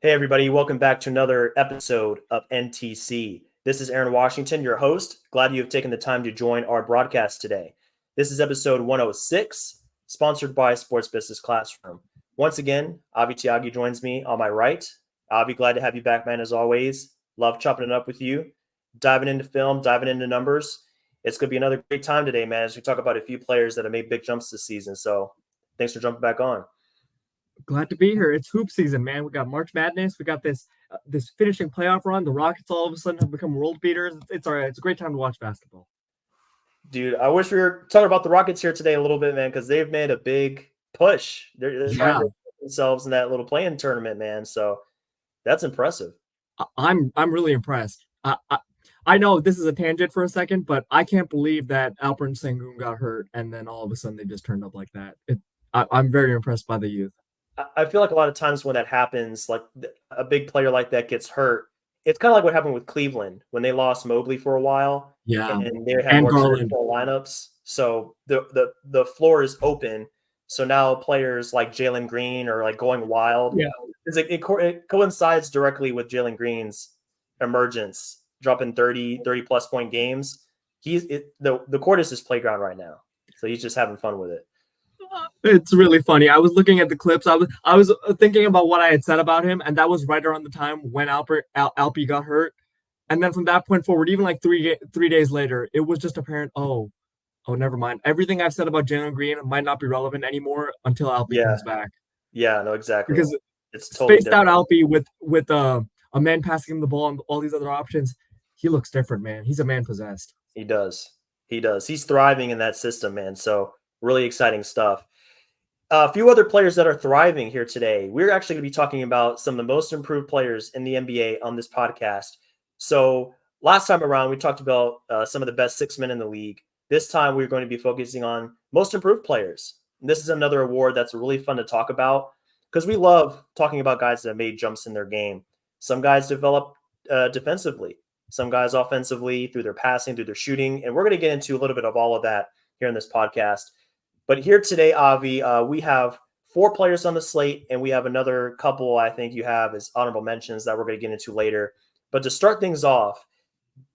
Hey, everybody, welcome back to another episode of NTC. This is Aaron Washington, your host. Glad you have taken the time to join our broadcast today. This is episode 106, sponsored by Sports Business Classroom. Once again, Avi Tyagi joins me on my right. Avi, glad to have you back, man, as always. Love chopping it up with you, diving into film, diving into numbers. It's going to be another great time today, man, as we talk about a few players that have made big jumps this season. So thanks for jumping back on. Glad to be here. It's hoop season, man. We got March Madness. We got this finishing playoff run. The Rockets all of a sudden have become world beaters. It's all right. It's a great time to watch basketball. Dude, I wish we were talking about the Rockets here today a little bit, man, because they've made a big push. They're trying to put themselves in that little play-in tournament, man. So that's impressive. I'm really impressed. I know this is a tangent for a second, but I can't believe that Alperen Sengun got hurt and then all of a sudden they just turned up like that. I'm very impressed by the youth. I feel like a lot of times when that happens, like a big player like that gets hurt, it's kind of like what happened with Cleveland when they lost Mobley for a while, Yeah, and they had and more Garland. traditional lineups. So the floor is open. So now players like Jalen Green are like going wild. Yeah, It coincides directly with Jalen Green's emergence, dropping 30 plus point games. The court is his playground right now, so he's just having fun with it. it's really funny. I was looking at the clips. I was thinking about what I had said about him, and that was right around the time when Alpy got hurt. And then from that point forward, even like three days later, it was just apparent. Oh, never mind. Everything I've said about Jalen Green might not be relevant anymore until Alpy Yeah, comes back. yeah, no, exactly. Because It's totally spaced out different. Alpy with a man passing him the ball and all these other options, he looks different, man. He's a man possessed. He does. He does. He's thriving in that system, man. So really exciting stuff. A few other players that are thriving here today. We're actually going to be talking about some of the most improved players in the NBA on this podcast. So last time around, we talked about some of the best 6 men in the league. This time, we're going to be focusing on most improved players. And this is another award that's really fun to talk about because we love talking about guys that have made jumps in their game. Some guys develop defensively, some guys offensively through their passing, through their shooting. And we're going to get into a little bit of all of that here in this podcast. But here today, Avi, we have 4 players on the slate, and we have another couple I think you have as honorable mentions that we're going to get into later. But to start things off,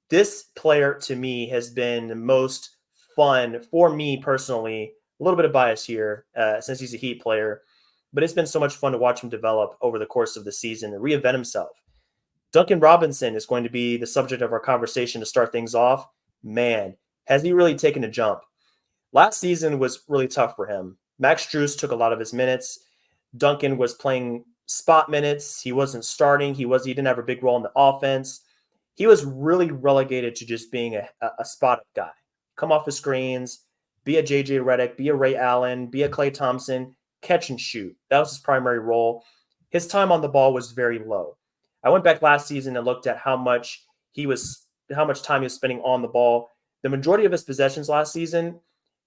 this player to me has been the most fun for me personally. A little bit of bias here since he's a Heat player, but it's been so much fun to watch him develop over the course of the season and reinvent himself. Duncan Robinson is going to be the subject of our conversation to start things off. Man, has he really taken a jump? Last season was really tough for him. Max Strus took a lot of his minutes. Duncan was playing spot minutes. He wasn't starting. He didn't have a big role in the offense. He was really relegated to just being a spot guy. Come off the screens, be a JJ Redick, be a Ray Allen, be a Klay Thompson, catch and shoot. That was his primary role. His time on the ball was very low. I went back last season and looked at how much time he was spending on the ball. The majority of his possessions last season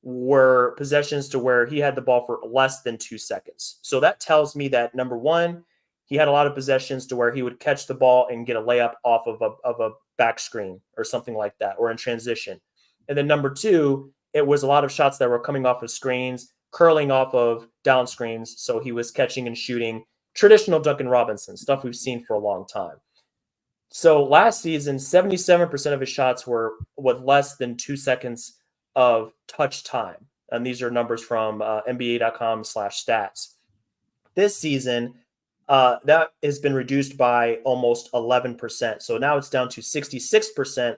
were possessions to where he had the ball for less than 2 seconds. So that tells me that, number one, he had a lot of possessions to where he would catch the ball and get a layup off of a back screen or something like that, or in transition. And then number two, it was a lot of shots that were coming off of screens, curling off of down screens. So he was catching and shooting traditional Duncan Robinson, stuff we've seen for a long time. So last season, 77% of his shots were with less than 2 seconds of touch time. And these are numbers from NBA.com/stats. This season, that has been reduced by almost 11%. So now it's down to 66%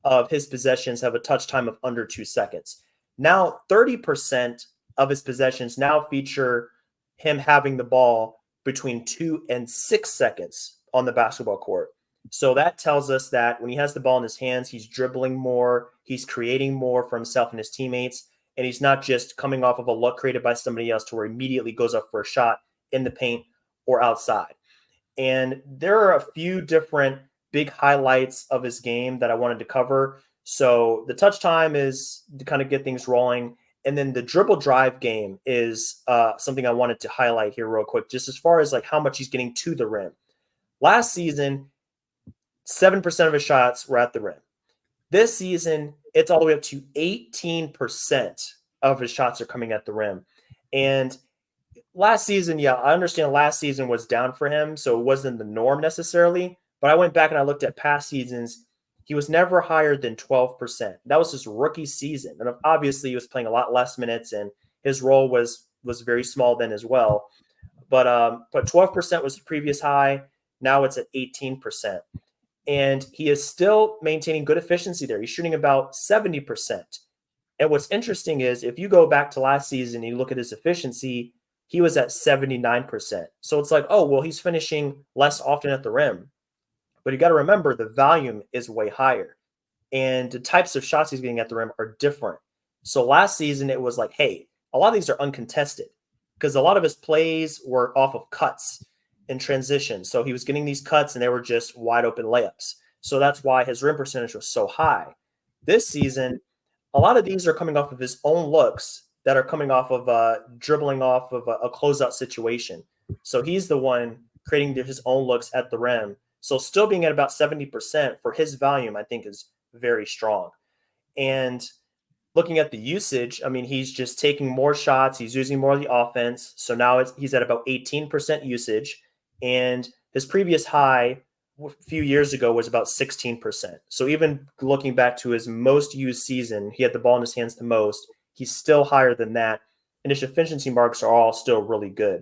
of his possessions have a touch time of under 2 seconds. Now 30% of his possessions now feature him having the ball between 2 and 6 seconds on the basketball court. So that tells us that when he has the ball in his hands, he's dribbling more, he's creating more for himself and his teammates, and he's not just coming off of a look created by somebody else to where he immediately goes up for a shot in the paint or outside. And there are a few different big highlights of his game that I wanted to cover. So the touch time is to kind of get things rolling. And then the dribble drive game is something I wanted to highlight here real quick, just as far as like how much he's getting to the rim. Last season, 7% of his shots were at the rim. This season, it's all the way up to 18% of his shots are coming at the rim. And last season, yeah, I understand last season was down for him, so it wasn't the norm necessarily. But I went back and I looked at past seasons. He was never higher than 12%. That was his rookie season. And obviously he was playing a lot less minutes and his role was very small then as well. But 12% was the previous high. Now it's at 18%. And he is still maintaining good efficiency there. He's shooting about 70%. And what's interesting is if you go back to last season and you look at his efficiency, he was at 79%. So it's like, oh, well, he's finishing less often at the rim. But you got to remember the volume is way higher and the types of shots he's getting at the rim are different. So last season, it was like, hey, a lot of these are uncontested because a lot of his plays were off of cuts in transition. So he was getting these cuts and they were just wide open layups. So that's why his rim percentage was so high. This season, a lot of these are coming off of his own looks that are coming off of dribbling off of a closeout situation. So he's the one creating his own looks at the rim. So still being at about 70% for his volume, I think is very strong. And looking at the usage, I mean, he's just taking more shots. He's using more of the offense. So now he's at about 18% usage. And his previous high a few years ago was about 16%. So even looking back to his most used season, he had the ball in his hands the most. He's still higher than that. And his efficiency marks are all still really good.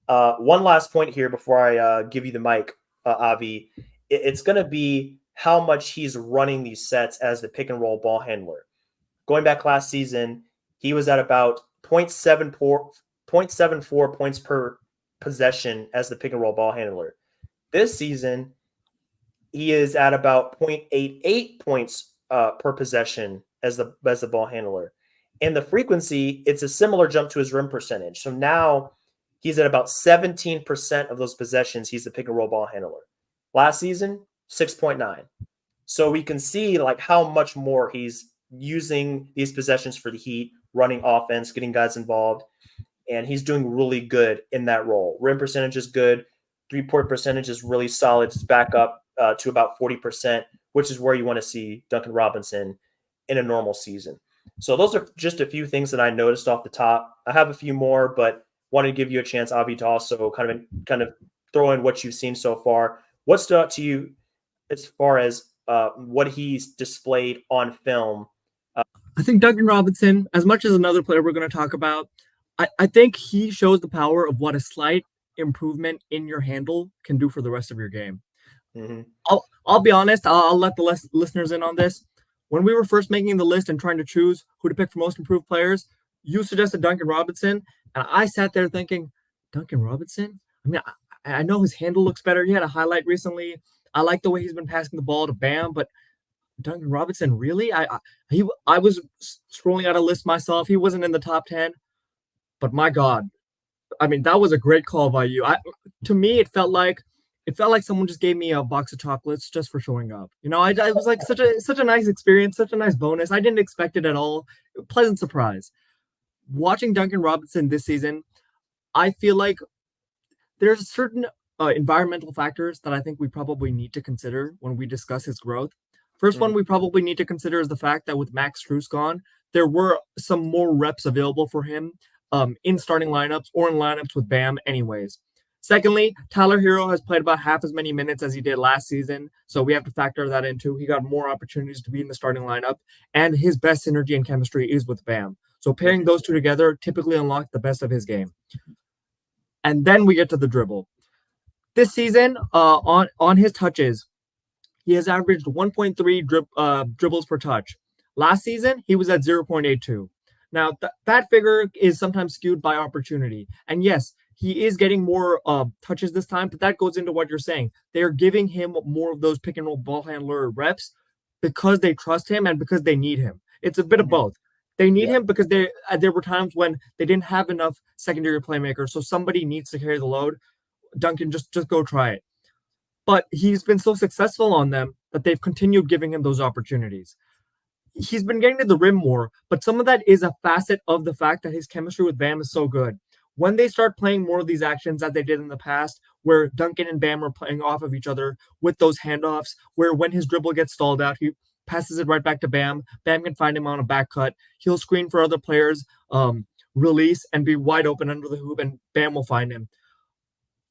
One last point here before I give you the mic, Avi. It's going to be how much he's running these sets as the pick and roll ball handler. Going back last season, he was at about 0.74 points per possession as the pick and roll ball handler. This season, he is at about 0.88 points per possession as the ball handler. And the frequency, it's a similar jump to his rim percentage. So now he's at about 17% of those possessions. He's the pick and roll ball handler. Last season, 6.9. So we can see like how much more he's using these possessions for the Heat, running offense, getting guys involved, and he's doing really good in that role. Rim percentage is good. 3-point percentage is really solid. It's back up to about 40%, which is where you want to see Duncan Robinson in a normal season. So those are just a few things that I noticed off the top. I have a few more, but wanted to give you a chance, Avi, to also kind of throw in what you've seen so far. What stood out to you as far as what he's displayed on film? I think Duncan Robinson, as much as another player we're going to talk about, I think he shows the power of what a slight improvement in your handle can do for the rest of your game. Mm-hmm. I'll be honest. I'll let the listeners in on this. When we were first making the list and trying to choose who to pick for most improved players, you suggested Duncan Robinson, and I sat there thinking, Duncan Robinson? I mean, I know his handle looks better. He had a highlight recently. I like the way he's been passing the ball to Bam, but Duncan Robinson, really? I was scrolling out a list myself. He wasn't in the top 10, but my God, I mean, that was a great call by you. To me, it felt like someone just gave me a box of chocolates just for showing up. You know, I was like such a nice experience, such a nice bonus. I didn't expect it at all. Pleasant surprise. Watching Duncan Robinson this season, I feel like there's certain environmental factors that I think we probably need to consider when we discuss his growth. First one we probably need to consider is the fact that with Max Strus gone, there were some more reps available for him in starting lineups or in lineups with Bam anyways. Secondly, Tyler Hero has played about half as many minutes as he did last season, so we have to factor that in too. He got more opportunities to be in the starting lineup, and his best synergy and chemistry is with Bam. So pairing those two together typically unlock the best of his game. And then we get to the dribble. This season, on his touches, he has averaged 1.3 dribbles per touch. Last season, he was at 0.82. Now, that figure is sometimes skewed by opportunity. And yes, he is getting more touches this time, but that goes into what you're saying. They're giving him more of those pick and roll ball handler reps because they trust him and because they need him. It's a bit of both. They need him because there were times when they didn't have enough secondary playmakers, so somebody needs to carry the load. Duncan, just go try it. But he's been so successful on them that they've continued giving him those opportunities. He's been getting to the rim more, but some of that is a facet of the fact that his chemistry with Bam is so good. When they start playing more of these actions as they did in the past, where Duncan and Bam are playing off of each other with those handoffs, where when his dribble gets stalled out, he passes it right back to Bam. Bam can find him on a back cut. He'll screen for other players release and be wide open under the hoop, and Bam will find him.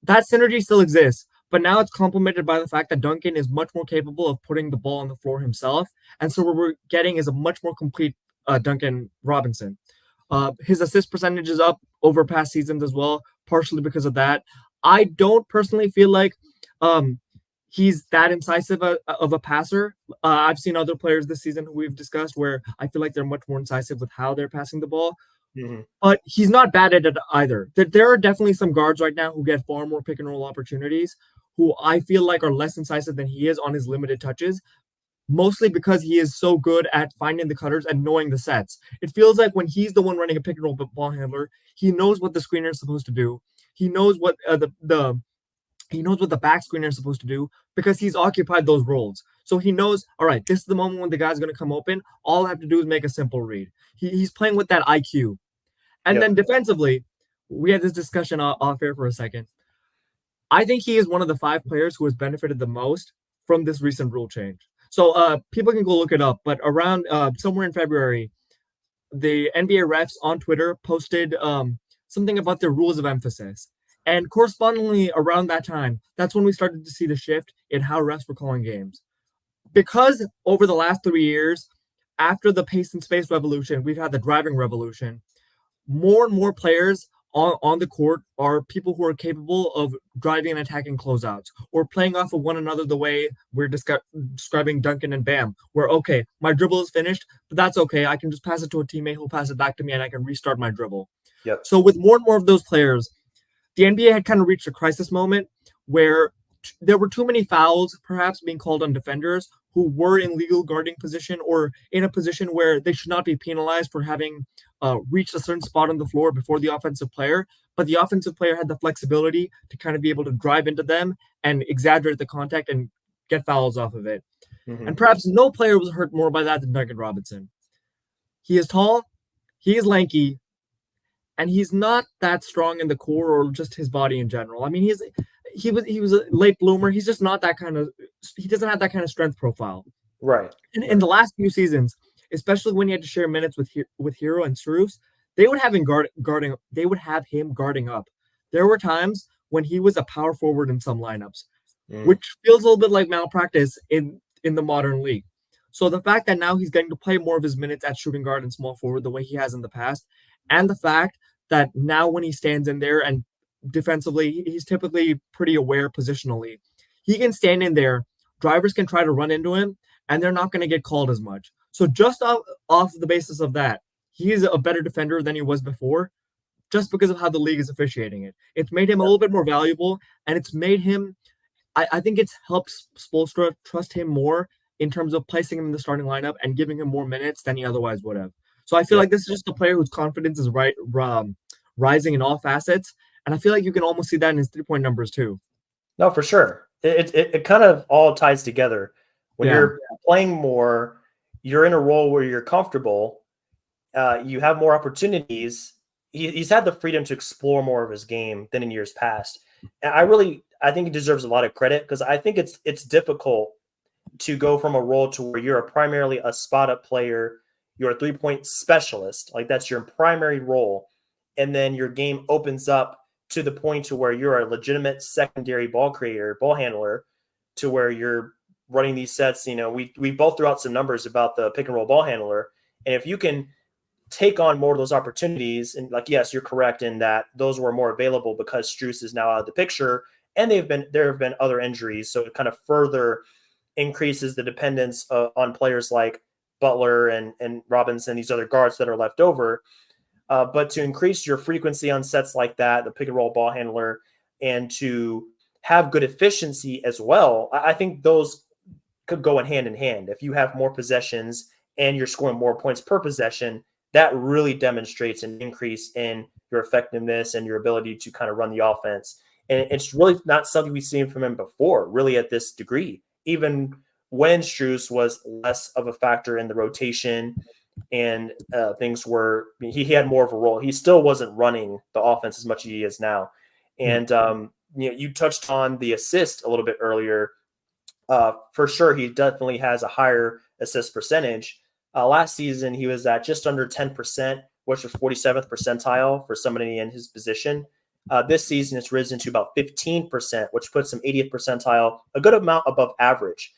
That synergy still exists, but now it's complemented by the fact that Duncan is much more capable of putting the ball on the floor himself. And so what we're getting is a much more complete Duncan Robinson. His assist percentage is up over past seasons as well, partially because of that. I don't personally feel like he's that incisive of a passer. I've seen other players this season who we've discussed where I feel like they're much more incisive with how they're passing the ball. Mm-hmm. But he's not bad at it either. There are definitely some guards right now who get far more pick and roll opportunities, who I feel like are less incisive than he is on his limited touches, mostly because he is so good at finding the cutters and knowing the sets. It feels like when he's the one running a pick and roll ball handler, he knows what the screener is supposed to do. He knows what he knows what the back screener is supposed to do because he's occupied those roles. So he knows, all right, this is the moment when the guy's going to come open. All I have to do is make a simple read. He's playing with that IQ. And Yep. then defensively, we had this discussion off air for a second. I think he is one of the 5 players who has benefited the most from this recent rule change. So people can go look it up, but around somewhere in February, the NBA refs on Twitter posted something about their rules of emphasis. And correspondingly around that time, that's when we started to see the shift in how refs were calling games. Because over the last 3 years, after the pace and space revolution, we've had the driving revolution. More and more players on the court are people who are capable of driving and attacking closeouts or playing off of one another the way we're describing Duncan and Bam, where, okay, my dribble is finished, but that's okay. I can just pass it to a teammate who'll pass it back to me and I can restart my dribble. Yep. So with more and more of those players, the NBA had kind of reached a crisis moment where there were too many fouls perhaps being called on defenders who were in legal guarding position or in a position where they should not be penalized for having reached a certain spot on the floor before the offensive player, but the offensive player had the flexibility to kind of be able to drive into them and exaggerate the contact and get fouls off of it. Mm-hmm. And perhaps no player was hurt more by that than Duncan Robinson. He is tall, he is lanky, and he's not that strong in the core or just his body in general. I mean, he was a late bloomer. He's just not that kind of. He doesn't have that kind of strength profile. Right. In the last few seasons, especially when he had to share minutes with Hero and Struce, they would have him guarding. They would have him guarding up. There were times when he was a power forward in some lineups, which feels a little bit like malpractice in the modern league. So the fact that now he's getting to play more of his minutes at shooting guard and small forward the way he has in the past, and the fact that now when he stands in there and defensively, he's typically pretty aware positionally. He can stand in there. Drivers can try to run into him, and they're not going to get called as much. So just off the basis of that, he is a better defender than he was before, just because of how the league is officiating it. It's made him a little bit more valuable, and it's made him. I think it's helped Spoelstra trust him more in terms of placing him in the starting lineup and giving him more minutes than he otherwise would have. So I feel like this is just a player whose confidence is rising in all facets, and I feel like you can almost see that in his 3-point numbers too. No, for sure. It kind of all ties together. When you're playing more, you're in a role where you're comfortable. You have more opportunities. He's had the freedom to explore more of his game than in years past. And I think he deserves a lot of credit because I think it's difficult to go from a role to where you're primarily a spot up player, you're a 3-point specialist, like that's your primary role, and then your game opens up to the point to where you're a legitimate secondary ball creator, ball handler, to where you're running these sets. You know, we both threw out some numbers about the pick and roll ball handler, and if you can take on more of those opportunities, and like, yes, you're correct in that those were more available because Struce is now out of the picture, and there have been other injuries, so it kind of further increases the dependence on players like Butler and Robinson, these other guards that are left over. But to increase your frequency on sets like that, the pick and roll ball handler, and to have good efficiency as well, I think those could go in hand. If you have more possessions and you're scoring more points per possession, that really demonstrates an increase in your effectiveness and your ability to kind of run the offense. And it's really not something we've seen from him before, really at this degree, even when Struce was less of a factor in the rotation and things were, he had more of a role. He still wasn't running the offense as much as he is now. And you touched on the assist a little bit earlier. For sure, he definitely has a higher assist percentage. Last season, he was at just under 10%, which was 47th percentile for somebody in his position. This season, it's risen to about 15%, which puts him 80th percentile, a good amount above average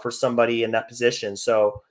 for somebody in that position. So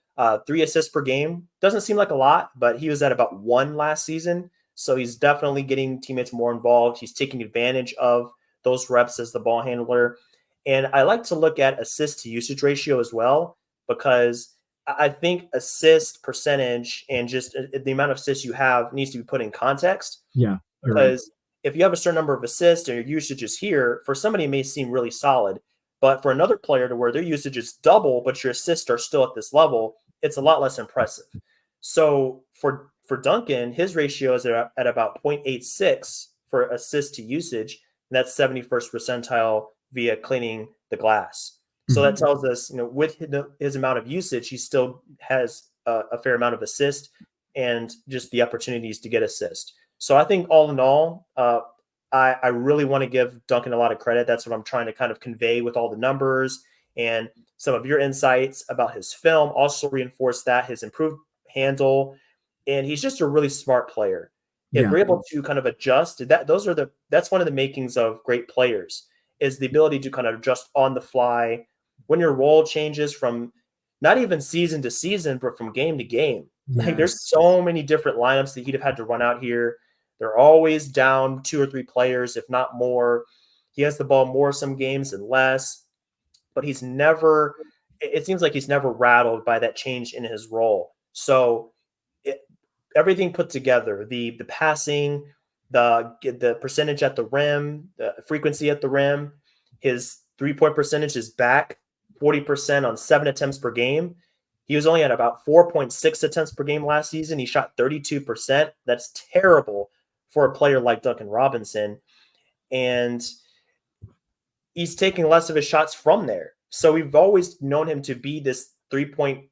3 assists per game doesn't seem like a lot, but he was at about 1 last season. So he's definitely getting teammates more involved. He's taking advantage of those reps as the ball handler. And I like to look at assist to usage ratio as well, because I think assist percentage and just the amount of assists you have needs to be put in context. Yeah, you're right. Because if you have a certain number of assists and your usage is here, for somebody it may seem really solid. But for another player to where their usage is double, but your assists are still at this level, it's a lot less impressive. So for Duncan, his ratio is at about 0.86 for assist to usage. And that's 71st percentile via cleaning the glass. So that tells us, with his amount of usage, he still has a fair amount of assist and just the opportunities to get assist. So I think all in all, I really want to give Duncan a lot of credit. That's what I'm trying to kind of convey with all the numbers, and some of your insights about his film also reinforce that, his improved handle, and he's just a really smart player. If we're able to kind of adjust, that's one of the makings of great players, is the ability to kind of adjust on the fly when your role changes from not even season to season, but from game to game. Like, there's so many different lineups that he'd have had to run out here. They're always down 2 or 3 players, if not more. He has the ball more some games than less, but it seems like he's never rattled by that change in his role. So everything put together, the passing, the percentage at the rim, the frequency at the rim, his 3-point percentage is back 40% on 7 attempts per game. He was only at about 4.6 attempts per game last season. He shot 32%. That's terrible for a player like Duncan Robinson. And he's taking less of his shots from there. So we've always known him to be this 3-point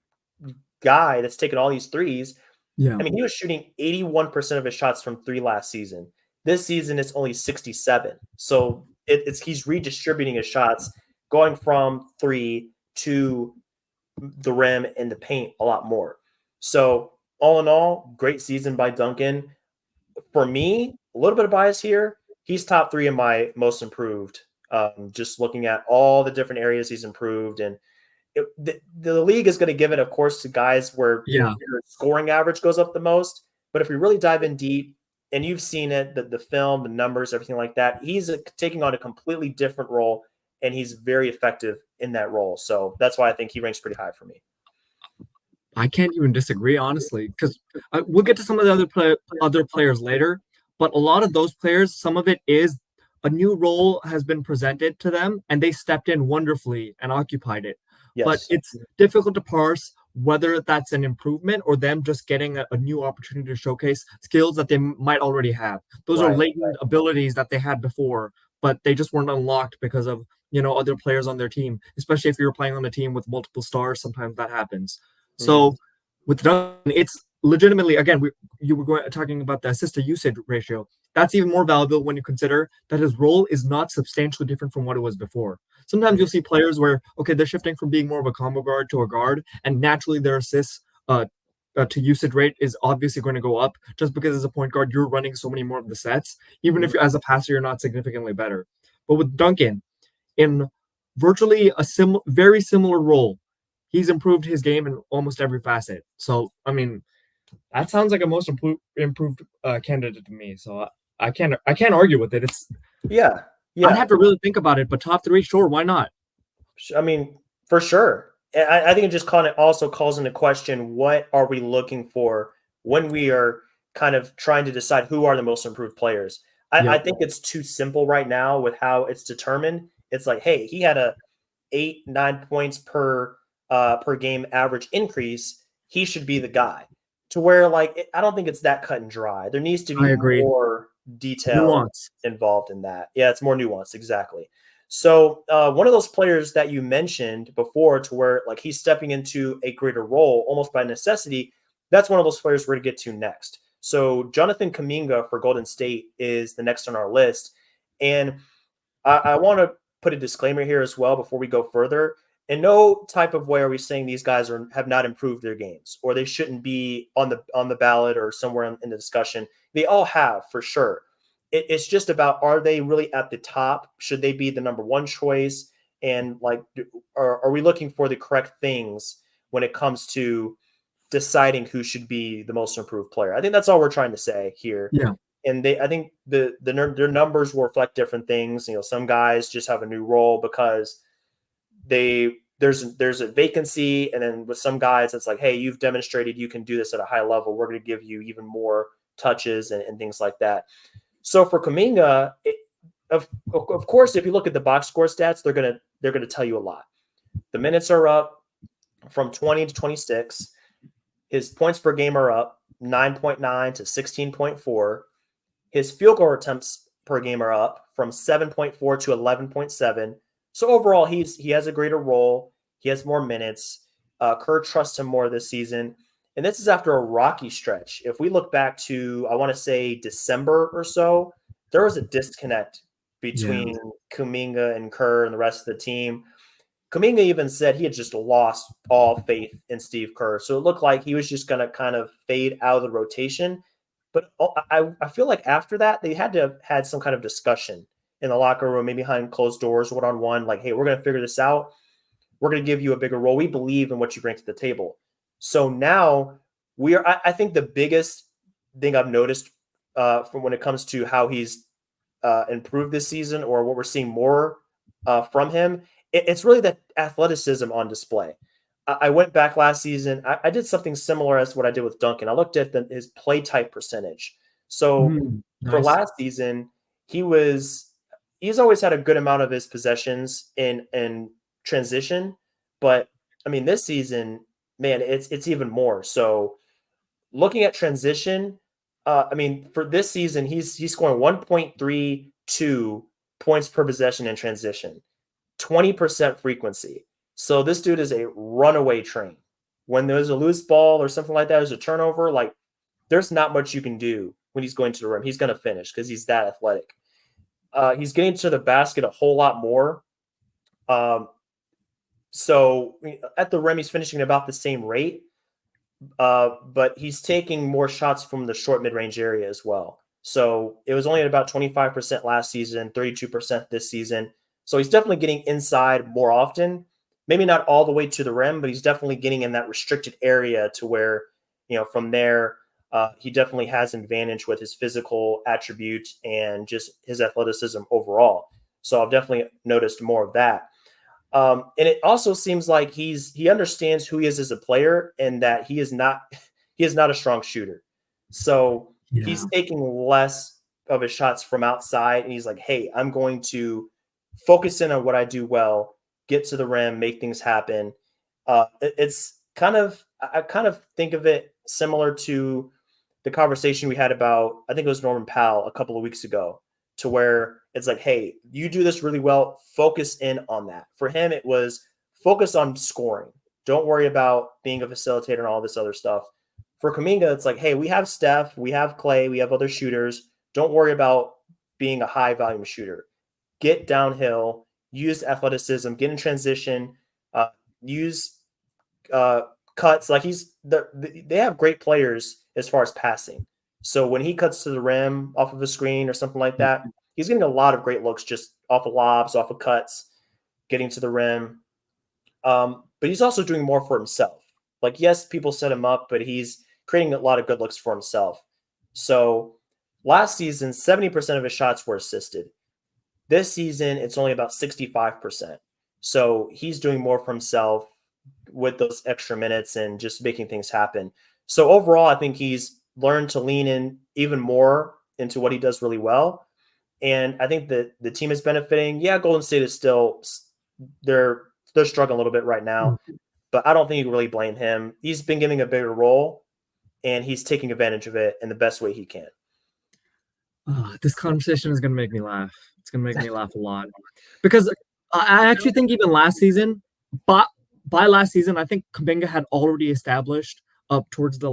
guy that's taking all these threes. Yeah. I mean, he was shooting 81% of his shots from 3 last season. This season, it's only 67. So he's redistributing his shots, going from 3 to the rim and the paint a lot more. So all in all, great season by Duncan. For me, a little bit of bias here. He's top 3 in my most improved. Just looking at all the different areas he's improved, and the league is going to give it, of course, to guys where your scoring average goes up the most. But if we really dive in deep, and you've seen it, the film, the numbers, everything like that, he's taking on a completely different role, and he's very effective in that role. So that's why I think he ranks pretty high for me. I can't even disagree, honestly, because we'll get to some of the other players later. But a lot of those players, some of it is a new role has been presented to them, and they stepped in wonderfully and occupied it. Yes. But it's difficult to parse whether that's an improvement or them just getting a new opportunity to showcase skills that they might already have. Those are latent abilities that they had before, but they just weren't unlocked because of other players on their team. Especially if you're playing on a team with multiple stars, sometimes that happens. So with Duncan, it's legitimately, again, you were talking about the assist to usage ratio. That's even more valuable when you consider that his role is not substantially different from what it was before. Sometimes you'll see players where, okay, they're shifting from being more of a combo guard to a guard, and naturally their assists to usage rate is obviously going to go up just because as a point guard, you're running so many more of the sets, even if as a passer, you're not significantly better. But with Duncan, in virtually a very similar role, he's improved his game in almost every facet. So, I mean, that sounds like a most improved candidate to me. So I can't argue with it. It's yeah. I'd have to really think about it, but top 3, sure, why not? I mean, for sure. I think it just also calls into question, what are we looking for when we are kind of trying to decide who are the most improved players? I think it's too simple right now with how it's determined. It's like, hey, he had a 8-9 points per game average increase. He should be the guy. To where, like, I don't think it's that cut and dry. There needs to be more detail involved in that. Yeah, it's more nuanced, exactly. So one of those players that you mentioned before, to where like he's stepping into a greater role almost by necessity, that's one of those players we're going to get to next. So Jonathan Kuminga for Golden State is the next on our list. And I want to put a disclaimer here as well before we go further. in no type of way are we saying these guys have not improved their games or they shouldn't be on the ballot or somewhere in the discussion. They all have for sure. It's just about, are they really at the top? Should they be the number one choice? And like, are we looking for the correct things when it comes to deciding who should be the most improved player? I think that's all we're trying to say here. Yeah. And I think their numbers will reflect different things. You know, some guys just have a new role because there's a vacancy, and then with some guys it's like, hey, you've demonstrated you can do this at a high level, we're going to give you even more touches and things like that. So for Kuminga, of course, if you look at the box score stats, they're gonna tell you a lot. The minutes are up from 20 to 26. His points per game are up 9.9 to 16.4. His field goal attempts per game are up from 7.4 to 11.7. So overall, he has a greater role. He has more minutes. Kerr trusts him more this season. And this is after a rocky stretch. If we look back to, I want to say, December or so, there was a disconnect between Kuminga and Kerr and the rest of the team. Kuminga even said he had just lost all faith in Steve Kerr. So it looked like he was just going to kind of fade out of the rotation. But I feel like after that, they had to have had some kind of discussion in the locker room, maybe behind closed doors, one-on-one, like, hey, we're going to figure this out. We're going to give you a bigger role. We believe in what you bring to the table. So now I think the biggest thing I've noticed from when it comes to how he's improved this season, or what we're seeing more from him, it's really that athleticism on display. I went back last season. I did something similar as what I did with Duncan. I looked at his play type percentage. So for Nice. last season, he's always had a good amount of his possessions in transition, but I mean this season, man, it's even more. So looking at transition, I mean for this season, he's scoring 1.32 points per possession in transition, 20% frequency. So this dude is a runaway train. When there's a loose ball or something like that, there's a turnover, like there's not much you can do when he's going to the rim. He's going to finish because he's that athletic. He's getting to the basket a whole lot more. So at the rim, he's finishing at about the same rate, but he's taking more shots from the short mid-range area as well. So it was only at about 25% last season, 32% this season. So he's definitely getting inside more often. Maybe not all the way to the rim, but he's definitely getting in that restricted area to where, from there, he definitely has an advantage with his physical attributes and just his athleticism overall. So I've definitely noticed more of that. And it also seems like he understands who he is as a player, and that he is not a strong shooter. So he's taking less of his shots from outside, and he's like, hey, I'm going to focus in on what I do well, get to the rim, make things happen. It's kind of, I kind of think of it similar to the conversation we had about, I think it was Norman Powell a couple of weeks ago, to where it's like, hey, you do this really well, focus in on that. For him, it was focus on scoring. Don't worry about being a facilitator and all this other stuff. For Kuminga, it's like, hey, we have Steph, we have Clay, we have other shooters. Don't worry about being a high volume shooter. Get downhill, use athleticism, get in transition, use cuts. Like they have great players as far as passing. So when he cuts to the rim off of a screen or something like that, he's getting a lot of great looks just off of lobs, off of cuts, getting to the rim. But he's also doing more for himself. Like, yes, people set him up, but he's creating a lot of good looks for himself. So last season, 70% of his shots were assisted. This season, it's only about 65%. So he's doing more for himself with those extra minutes and just making things happen. So overall, I think he's learned to lean in even more into what he does really well. And I think that the team is benefiting. Yeah, Golden State is still they're struggling a little bit right now, but I don't think you can really blame him. He's been giving a bigger role, and he's taking advantage of it in the best way he can. This conversation is going to make me laugh. It's going to make me laugh a lot because I actually think even last season, by last season, I think Kuminga had already established up towards the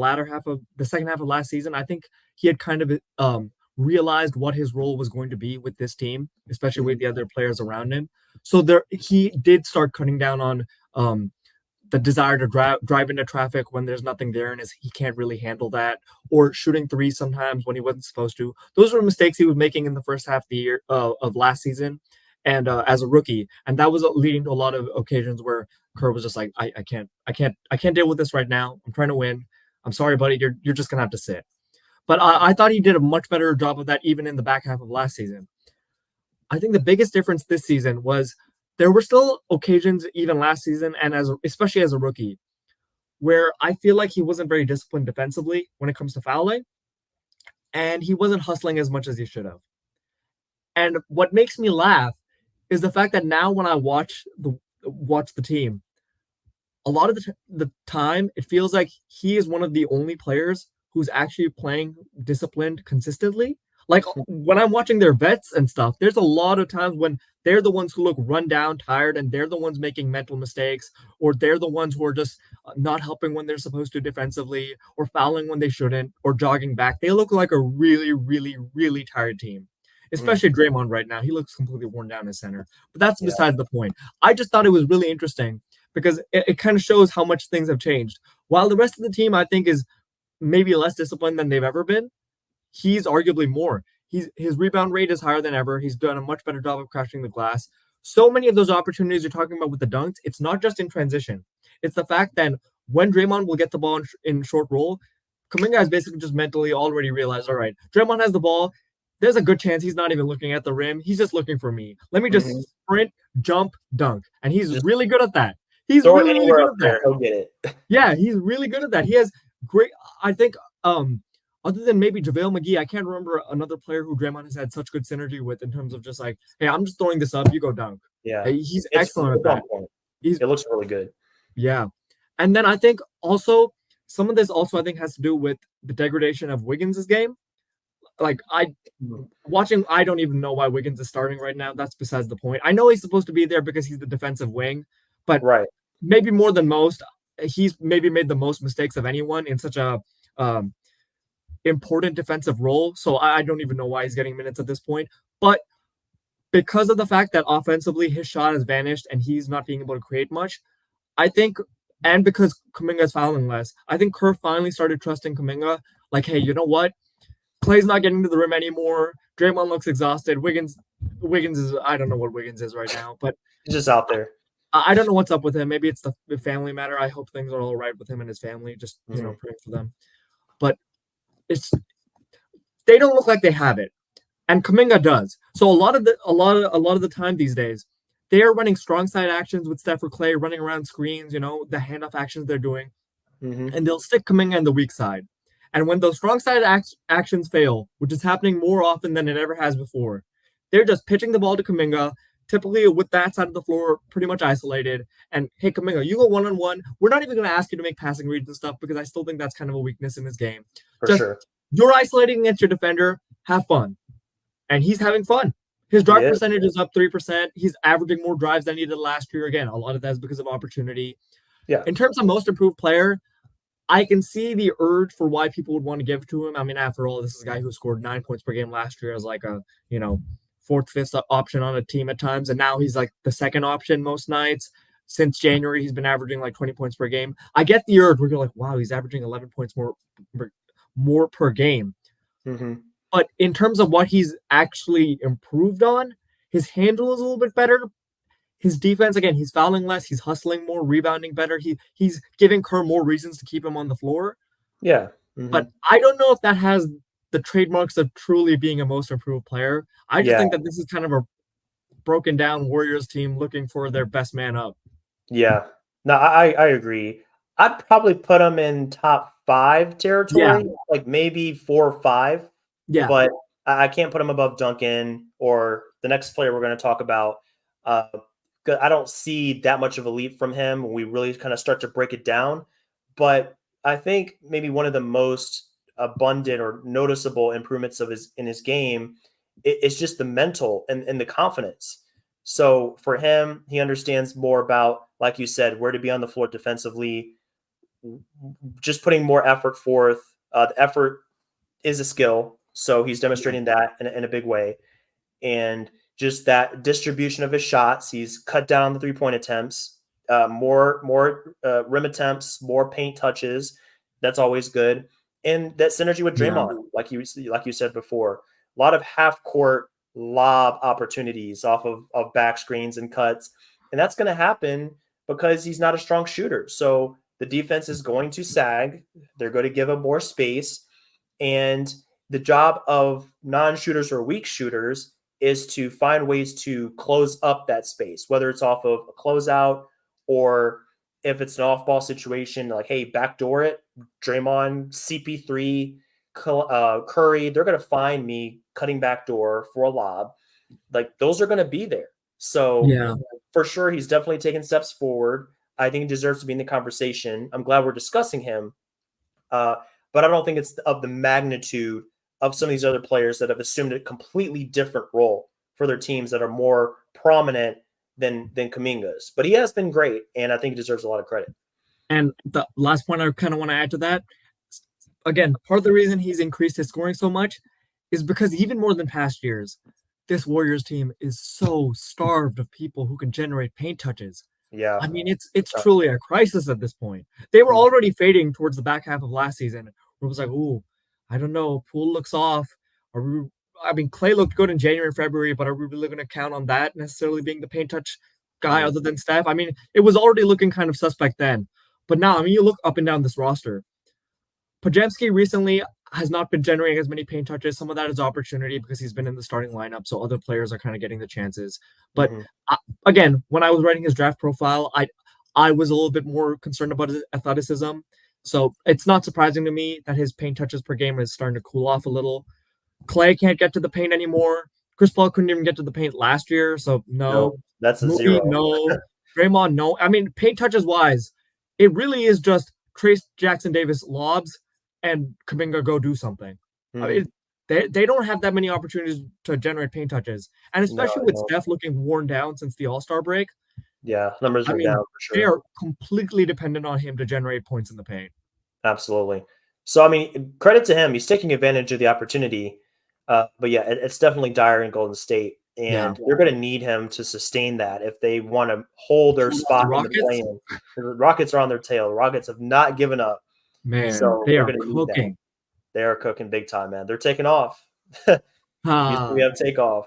second half of last season. I think he had kind of realized what his role was going to be with this team, especially with the other players around him. So he did start cutting down on the desire to drive into traffic when there's nothing there and he can't really handle that, or shooting threes sometimes when he wasn't supposed to. Those were mistakes he was making in the first half of the year of last season, and as a rookie, and that was leading to a lot of occasions where Kerr was just like, I can't deal with this right now. I'm trying to win. I'm sorry, buddy. You're just gonna have to sit. But I thought he did a much better job of that even in the back half of last season. I think the biggest difference this season was there were still occasions, even last season, and especially as a rookie, where I feel like he wasn't very disciplined defensively when it comes to fouling, and he wasn't hustling as much as he should have. And what makes me laugh is the fact that now when I watch the team, a lot of the time it feels like he is one of the only players who's actually playing disciplined consistently. Like when I'm watching their vets and stuff, there's a lot of times when they're the ones who look run down, tired, and they're the ones making mental mistakes, or they're the ones who are just not helping when they're supposed to defensively, or fouling when they shouldn't, or jogging back. They look like a really, really, really tired team. Mm, Especially Draymond right now. He looks completely worn down in center. But that's yeah. besides the point. I just thought it was really interesting because it kind of shows how much things have changed. While the rest of the team, I think, is maybe less disciplined than they've ever been, he's arguably more. His rebound rate is higher than ever. He's done a much better job of crashing the glass. So many of those opportunities you're talking about with the dunks, it's not just in transition. It's the fact that when Draymond will get the ball in short roll, Kuminga has basically just mentally already realized, all right, Draymond has the ball. There's a good chance he's not even looking at the rim. He's just looking for me. Let me Hmm. just sprint, jump, dunk. And he's Just really good at that. He's throw it really, really anywhere good up at that. there. He'll get it. Yeah, he's really good at that. He has great. I think, other than maybe JaVale McGee, I can't remember another player who Draymond has had such good synergy with in terms of just like, hey, I'm just throwing this up, you go dunk. Yeah. He's It's excellent at on that. point. He's It looks really good. Yeah, and then I think also some of this also I think has to do with the degradation of Wiggins' game. Like Mhm. I don't even know why Wiggins is starting right now. That's besides the point. I know he's supposed to be there because he's the defensive wing, but Right. maybe more than most, he's maybe made the most mistakes of anyone in such a um, important defensive role. So I don't even know why he's getting minutes at this point. But because of the fact that offensively his shot has vanished and he's not being able to create much, I think, and because Kuminga's fouling less, I think Kerr finally started trusting Kuminga. Like, hey, you know what? Clay's not getting to the rim anymore. Draymond looks exhausted. Wiggins is, I don't know what Wiggins is right now, but It's just out there. I don't know what's up with him. Maybe it's the family matter. I hope things are all right with him and his family. Just Hmm. praying for them. But it's they don't look like they have it, and Kuminga does. So a lot of the time these days, they are running strong side actions with Steph or Clay, running around screens. The handoff actions they're doing, Hmm. and they'll stick Kuminga in the weak side. And when those strong side actions fail, which is happening more often than it ever has before, they're just pitching the ball to Kuminga, typically with that side of the floor pretty much isolated. And hey, Kuminga, you go one on one. We're not even going to ask you to make passing reads and stuff because I still think that's kind of a weakness in his game. For Just sure. you're isolating against your defender, have fun. And he's having fun. His He drive is. percentage is up 3%. He's averaging more drives than he did last year. Again, a lot of that is because of opportunity. Yeah. In terms of most improved player, I can see the urge for why people would want to give it to him. I mean, after all, this is a guy who scored 9 points per game last year as like a, fourth, fifth option on a team at times. And now he's like the second option most nights. Since January, he's been averaging like 20 points per game. I get the urge where you're like, wow, he's averaging 11 points more per game. Hmm. But in terms of what he's actually improved on, his handle is a little bit better. His defense, again, he's fouling less, he's hustling more, rebounding better. He's giving Kerr more reasons to keep him on the floor. Yeah. Hmm. But I don't know if that has the trademarks of truly being a most improved player. I just Yeah. think that this is kind of a broken down Warriors team looking for their best man up. Yeah. No, I agree. I'd probably put him in top 5 Yeah, territory, like maybe 4 or 5, yeah, but I can't put him above Duncan or the next player we're going to talk about. Uh, 'Cause I don't see that much of a leap from him when we really kind of start to break it down. But I think maybe one of the most abundant or noticeable improvements of his game is just the mental and the confidence. So for him, he understands more about, like you said, where to be on the floor defensively, just putting more effort forth. The effort is a skill, so he's yeah, demonstrating that in a big way. And just that distribution of his shots, he's cut down on the 3-point attempts. more rim attempts, more paint touches. That's always good. And that synergy with Yeah. Draymond, like you said before, a lot of half court lob opportunities off of back screens and cuts, and that's going to happen because he's not a strong shooter. So the defense is going to sag. They're going to give him more space, and the job of non-shooters or weak shooters is to find ways to close up that space, whether it's off of a closeout or if it's an off-ball situation, like, hey, backdoor it, Draymond, CP3, Curry, they're going to find me cutting backdoor for a lob. Like, those are going to be there. So Yeah. for sure, he's definitely taken steps forward. I think he deserves to be in the conversation. I'm glad we're discussing him. But I don't think it's of the magnitude of some of these other players that have assumed a completely different role for their teams that are more prominent than Kuminga's. But he has been great, and I think he deserves a lot of credit. And the last point I kind of want to add to that, again, part of the reason he's increased his scoring so much is because even more than past years, this Warriors team is so starved of people who can generate paint touches. Yeah. I mean, it's truly a crisis at this point. They were already fading towards the back half of last season, where it was like, ooh, I don't know, Poole looks off. I mean, Clay looked good in January and February, but are we really going to count on that necessarily being the paint touch guy other than Steph? I mean, it was already looking kind of suspect then. But now, I mean, you look up and down this roster. Podziemski recently has not been generating as many paint touches. Some of that is opportunity because he's been in the starting lineup, so other players are kind of getting the chances. But again, when I was writing his draft profile, I was a little bit more concerned about his athleticism. So it's not surprising to me that his paint touches per game is starting to cool off a little. Clay can't get to the paint anymore. Chris Paul couldn't even get to the paint last year, so no. Nope, that's a Moody, zero. no. Draymond, no. I mean, paint touches wise, it really is just Trace Jackson Davis lobs and Kuminga go do something. I mean, they don't have that many opportunities to generate paint touches. And especially with Steph looking worn down since the All-Star break. Yeah, numbers are down for sure. They are completely dependent on him to generate points in the paint. Absolutely. So, I mean, credit to him. He's taking advantage of the opportunity. But yeah, it's definitely dire in Golden State. And they're going to need him to sustain that if they want to hold their spot in the play-in. The Rockets are on their tail. The Rockets have not given up. Man, so they they're are going to cooking. need that. They are cooking big time, man. They're taking off. We have takeoff.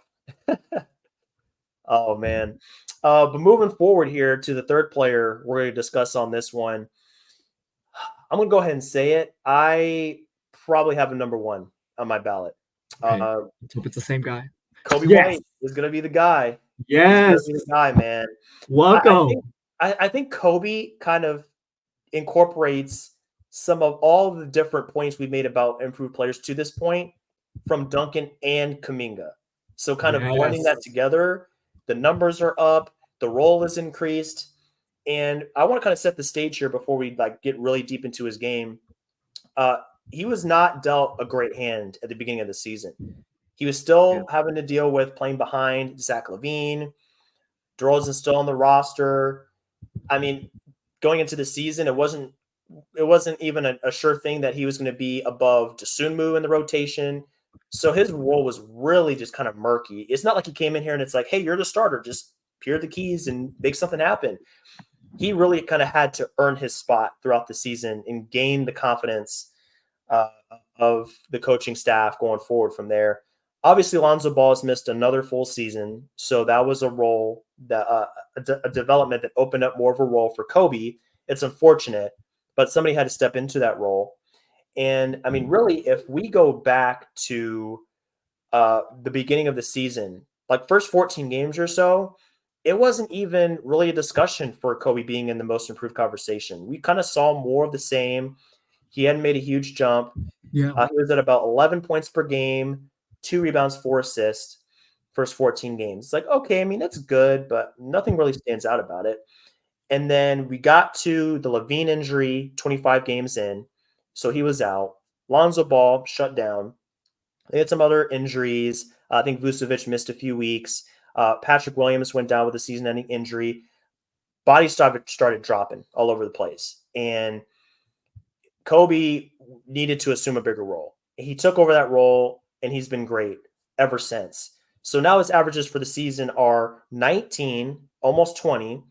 Oh, man. But moving forward here to the third player we're going to discuss on this one, I'm going to go ahead and say it. I probably have a number one on my ballot. Okay. Let's hope it's the same guy. Coby White is going to be the guy. Yes. He's going to be the guy, man. Welcome. I think Coby kind of incorporates some of all of the different points we've made about improved players to this point from Duncan and Kuminga. So kind of blending that together, the numbers are up, the role is increased. And I want to kind of set the stage here before we get really deep into his game. He was not dealt a great hand at the beginning of the season. He was still having to deal with playing behind Zach LaVine. DeRozan's still on the roster. I mean, going into the season, it wasn't even a sure thing that he was going to be above Dosunmu in the rotation. So his role was really just kind of murky. It's not like he came in here and it's like, hey, you're the starter. Just peer the keys and make something happen. He really kind of had to earn his spot throughout the season and gain the confidence of the coaching staff going forward from there. Obviously, Lonzo Ball has missed another full season, so that was a role that a development that opened up more of a role for Coby. It's unfortunate, but somebody had to step into that role. And I mean, really, if we go back to the beginning of the season, like first 14 games or so, it wasn't even really a discussion for Coby being in the most improved conversation. We kind of saw more of the same. He hadn't made a huge jump. Yeah. He was at about 11 points per game, 2 rebounds, 4 assists, first 14 games. It's like, okay, I mean, that's good, but nothing really stands out about it. And then we got to the LaVine injury 25 games in. So he was out. Lonzo Ball shut down. They had some other injuries. I think Vucevic missed a few weeks. Patrick Williams went down with a season-ending injury. Bodies started dropping all over the place. And Coby needed to assume a bigger role. He took over that role, and he's been great ever since. So now his averages for the season are 19, almost 20,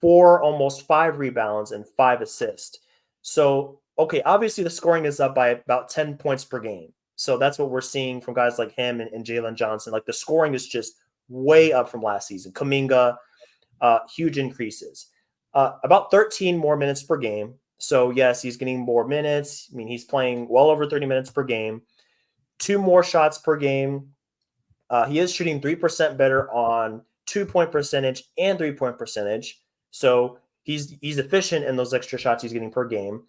4, almost 5 rebounds and 5 assists. So, okay, obviously the scoring is up by about 10 points per game. So that's what we're seeing from guys like him and Jalen Johnson. Like the scoring is just way up from last season. Kuminga, huge increases. About 13 more minutes per game. So, yes, he's getting more minutes. I mean, he's playing well over 30 minutes per game. 2 more shots per game. He is shooting 3% better on 2-point percentage and 3-point percentage. So he's efficient in those extra shots he's getting per game.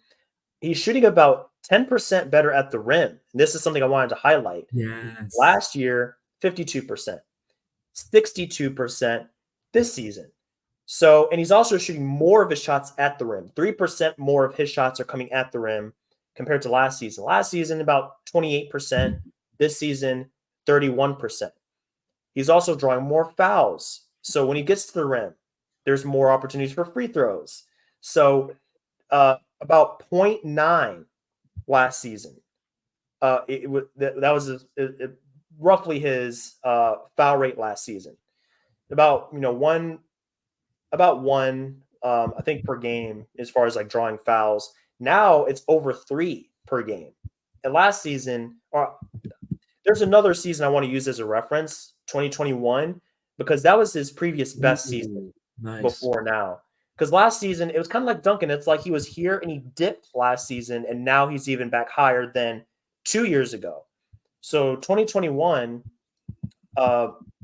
He's shooting about 10% better at the rim. This is something I wanted to highlight. Yes. Last year, 52%, 62% this season. So, and he's also shooting more of his shots at the rim. 3% more of his shots are coming at the rim compared to last season. Last season, about 28%. This season, 31%. He's also drawing more fouls. So when he gets to the rim, there's more opportunities for free throws. So about 0.9 last season. That was roughly his foul rate last season. About one I think per game as far as like drawing fouls. Now it's over 3 per game. And last season, or there's another season I want to use as a reference, 2021, because that was his previous best season before now. Because last season, it was kind of like Duncan. It's like he was here and he dipped last season, and now he's even back higher than 2 years ago. So 2021,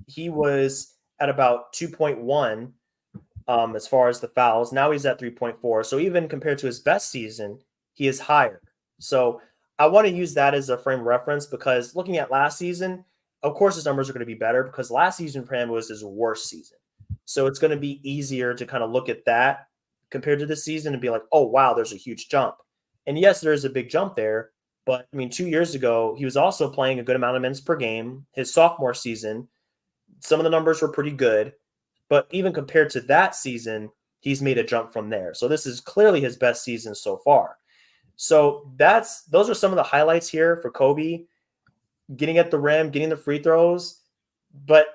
he was at about 2.1 as far as the fouls. Now he's at 3.4. So even compared to his best season, he is higher. So I want to use that as a frame reference because looking at last season, of course, his numbers are going to be better because last season for him was his worst season. So it's going to be easier to kind of look at that compared to this season and be like, oh, wow, there's a huge jump. And yes, there is a big jump there. But I mean, 2 years ago, he was also playing a good amount of minutes per game. His sophomore season, some of the numbers were pretty good. But even compared to that season, he's made a jump from there. So this is clearly his best season so far. So those are some of the highlights here for Coby, getting at the rim, getting the free throws. But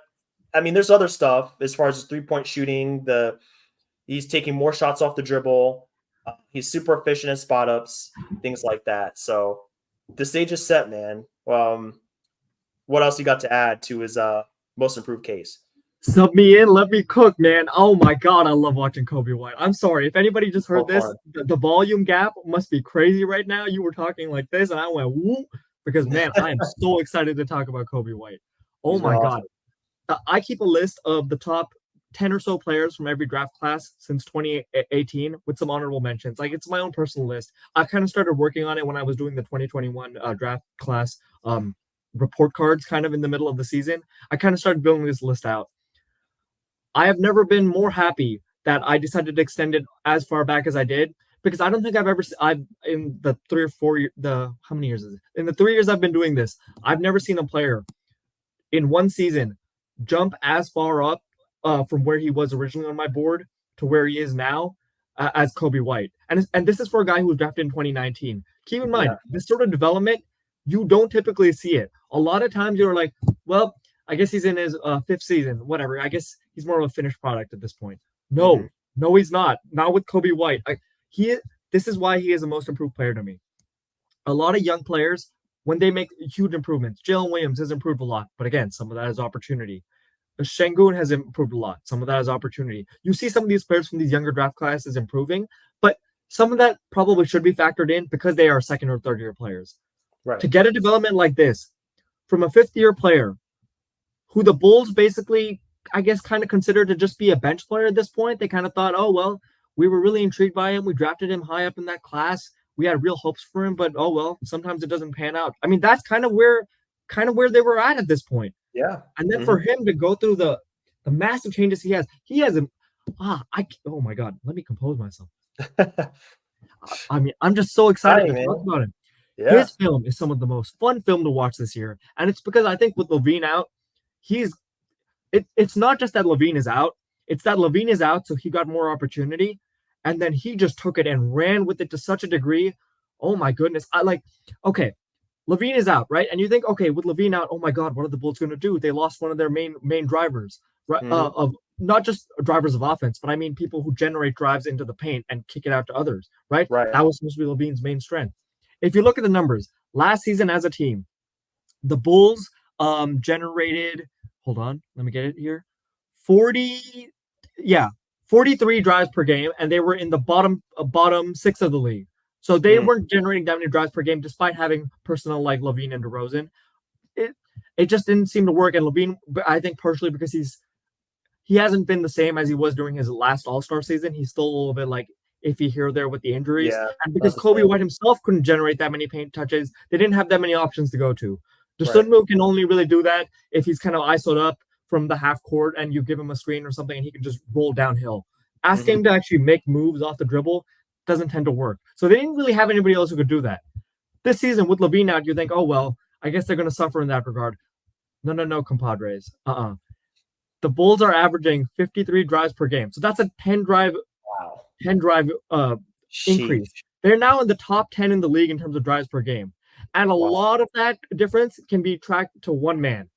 I mean, there's other stuff as far as his 3-point shooting. He's taking more shots off the dribble. He's super efficient at spot ups, things like that. So the stage is set, man. What else you got to add to his most improved case? Sub me in, let me cook, man. Oh my god, I love watching Coby White. I'm sorry if anybody just heard this. The volume gap must be crazy right now. You were talking like this, and I went whoop because man, I am so excited to talk about Coby White. Oh my god, I keep a list of the top 10 or so players from every draft class since 2018 with some honorable mentions. Like it's my own personal list. I kind of started working on it when I was doing the 2021 draft class report cards, kind of in the middle of the season. I kind of started building this list out. I have never been more happy that I decided to extend it as far back as I did because I don't think I've in the 3 or 4 how many years is it? In the 3 years I've been doing this, I've never seen a player in one season jump as far up from where he was originally on my board to where he is now as Coby White. And this is for a guy who was drafted in 2019. Keep in mind, this sort of development, you don't typically see it. A lot of times you're like, well, I guess he's in his 5th season, whatever. I guess he's more of a finished product at this point. No, he's not. Not with Coby White. This is why he is the most improved player to me. A lot of young players, when they make huge improvements, Jalen Williams has improved a lot, but again, some of that is opportunity. Şengün has improved a lot. Some of that is opportunity. You see some of these players from these younger draft classes improving, but some of that probably should be factored in because they are 2nd or 3rd year players. Right. To get a development like this from a 5th year player who the Bulls basically, I guess, kind of considered to just be a bench player at this point. They kind of thought, oh, well, we were really intrigued by him. We drafted him high up in that class. We had real hopes for him, but oh, well, sometimes it doesn't pan out. I mean, that's kind of where they were at this point. Yeah. And then for him to go through the massive changes he has oh my God, let me compose myself. I mean, I'm just so excited to talk about him. Yeah. His film is some of the most fun film to watch this year. And it's because I think with LaVine out, it's not just that LaVine is out, it's that LaVine is out, so he got more opportunity, and then he just took it and ran with it to such a degree. Oh my goodness. Okay, LaVine is out, right? And you think, okay, with LaVine out, oh my God, what are the Bulls going to do? They lost one of their main drivers, right? Of not just drivers of offense, but I mean people who generate drives into the paint and kick it out to others, right? Right. That was supposed to be Levine's main strength. If you look at the numbers, last season as a team, the Bulls generated, hold on, let me get it here, 40, yeah, 43 drives per game, and they were in the bottom six of the league. So they weren't generating that many drives per game, despite having personnel like Levine and DeRozan. It just didn't seem to work. And Levine, I think partially because he hasn't been the same as he was during his last All-Star season. He's still a little bit like iffy here or there with the injuries. Yeah. And because Coby White himself couldn't generate that many paint touches, they didn't have that many options to go to. Sunmu can only really do that if he's kind of isoed up from the half court and you give him a screen or something and he can just roll downhill. Asking him to actually make moves off the dribble doesn't tend to work. So they didn't really have anybody else who could do that. This season with Levine out, you think, oh, well, I guess they're going to suffer in that regard. No, compadres. The Bulls are averaging 53 drives per game. So that's a 10 drive increase. They're now in the top 10 in the league in terms of drives per game. And a lot of that difference can be tracked to one man,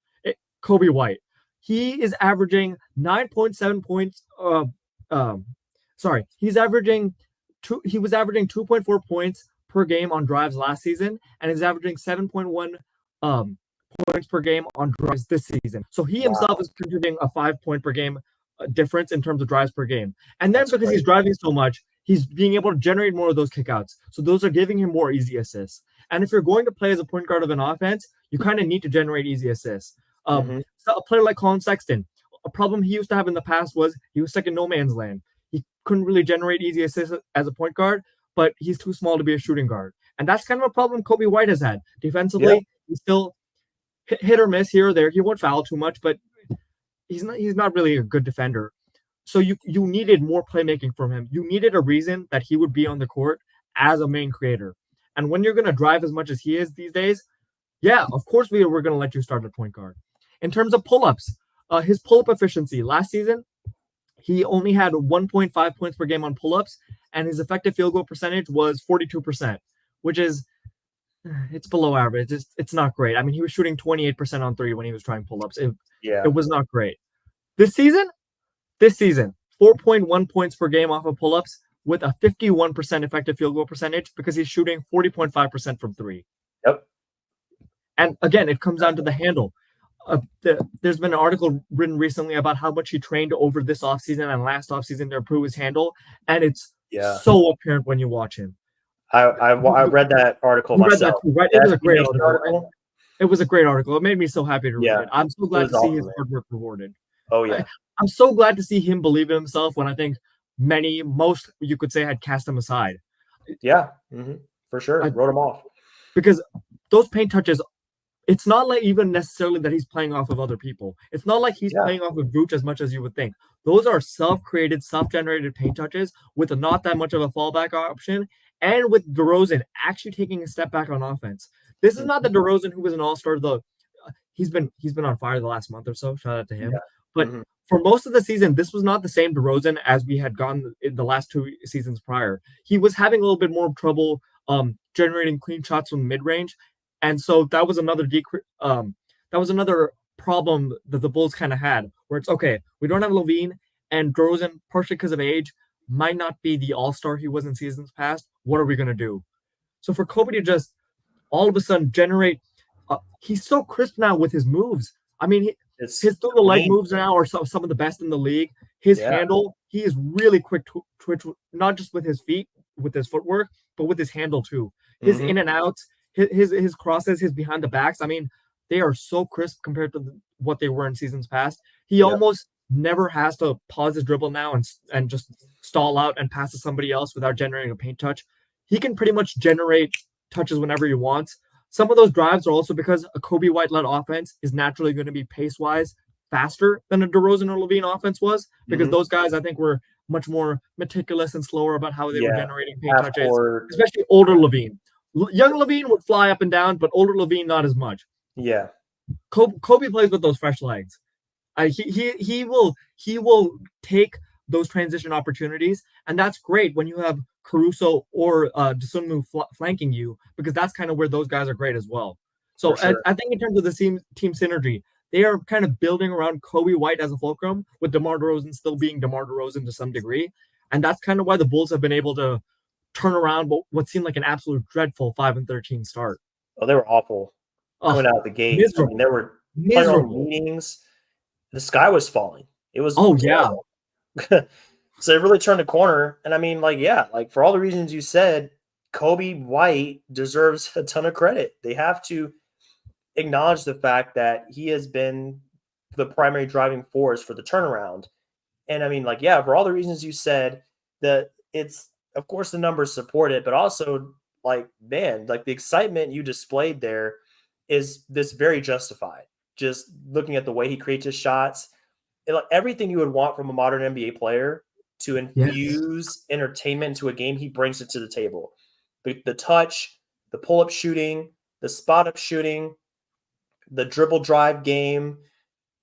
Coby White. He is averaging 9.7 points. He was averaging 2.4 points per game on drives last season, and is averaging 7.1 points per game on drives this season. So he himself is contributing a 5-point per game difference in terms of drives per game. And then because he's driving so much, he's being able to generate more of those kickouts. So those are giving him more easy assists. And if you're going to play as a point guard of an offense, you kind of need to generate easy assists. So a player like Colin Sexton, a problem he used to have in the past was he was stuck in no man's land. He couldn't really generate easy assists as a point guard, but he's too small to be a shooting guard. And that's kind of a problem Coby White has had. Defensively, he's still hit or miss here or there. He won't foul too much, but he's not really a good defender. So you needed more playmaking from him. You needed a reason that he would be on the court as a main creator. And when you're going to drive as much as he is these days, yeah, of course we're going to let you start at point guard. In terms of pull-ups, his pull-up efficiency last season, he only had 1.5 points per game on pull-ups, and his effective field goal percentage was 42%, which is it's below average. It's not great. I mean, he was shooting 28% on three when he was trying pull-ups. It was not great. This season, 4.1 points per game off of pull-ups with a 51% effective field goal percentage because he's shooting 40.5% from three. Yep. And again, it comes down to the handle. There's been an article written recently about how much he trained over this offseason and last offseason to improve his handle, and it's so apparent when you watch him. I read that article myself. That too, right? It was a great article. It was a great article. It made me so happy to read it. I'm so glad to see his hard work rewarded. Oh, yeah. I'm so glad to see him believe in himself when I think most, you could say, had cast him aside. Yeah, for sure. Wrote him off. Because those paint touches, it's not like even necessarily that he's playing off of other people. It's not like he's playing off of Vooch as much as you would think. Those are self-created, self-generated paint touches with not that much of a fallback option, and with DeRozan actually taking a step back on offense. This is not the DeRozan who was an all-star, though. He's been on fire the last month or so. Shout out to him. Yeah. But for most of the season, this was not the same DeRozan as we had gone in the last 2 seasons prior. He was having a little bit more trouble generating clean shots from mid-range. And so that was another problem that the Bulls kind of had, where it's okay, we don't have Levine, and DeRozan, partially because of age, might not be the all-star he was in seasons past. What are we going to do? So for Coby to just all of a sudden generate, he's so crisp now with his moves. I mean, his through-the-leg moves now are some of the best in the league. His handle, he is really quick to twitch, not just with his feet, with his footwork, but with his handle too. His in and outs, his crosses, his behind the backs. I mean, they are so crisp compared to what they were in seasons past. He almost never has to pause his dribble now and just stall out and pass to somebody else without generating a paint touch. He can pretty much generate touches whenever he wants. Some of those drives are also because a Coby White-led offense is naturally going to be pace-wise faster than a DeRozan or Levine offense was, because those guys, I think, were much more meticulous and slower about how they were generating paint touches, especially older Levine. Young Levine would fly up and down, but older Levine, not as much. Yeah. Coby plays with those fresh legs. He will take those transition opportunities, and that's great when you have Caruso or Sunmu flanking you, because that's kind of where those guys are great as well. So I think in terms of the team synergy, they are kind of building around Coby White as a fulcrum, with DeMar DeRozan still being DeMar DeRozan to some degree. And that's kind of why the Bulls have been able to turn around what seemed like an absolute dreadful 5-13 start. Oh, they were awful Oh, coming out of the gate. I mean, miserable. there were player-owned Miserable. meetings. The sky was falling. It was Oh, yeah. terrible. So it really turned a corner. And I mean, like, yeah, like for all the reasons you said, Coby White deserves a ton of credit. They have to acknowledge the fact that he has been the primary driving force for the turnaround. And I mean, like, yeah, for all the reasons you said, that it's of course the numbers support it, but also like, man, like the excitement you displayed there is this very justified. Just looking at the way he creates his shots, like everything you would want from a modern NBA player to Yes. infuse entertainment into a game, he brings it to the table. The touch, the pull up shooting, the spot up shooting, the dribble drive game,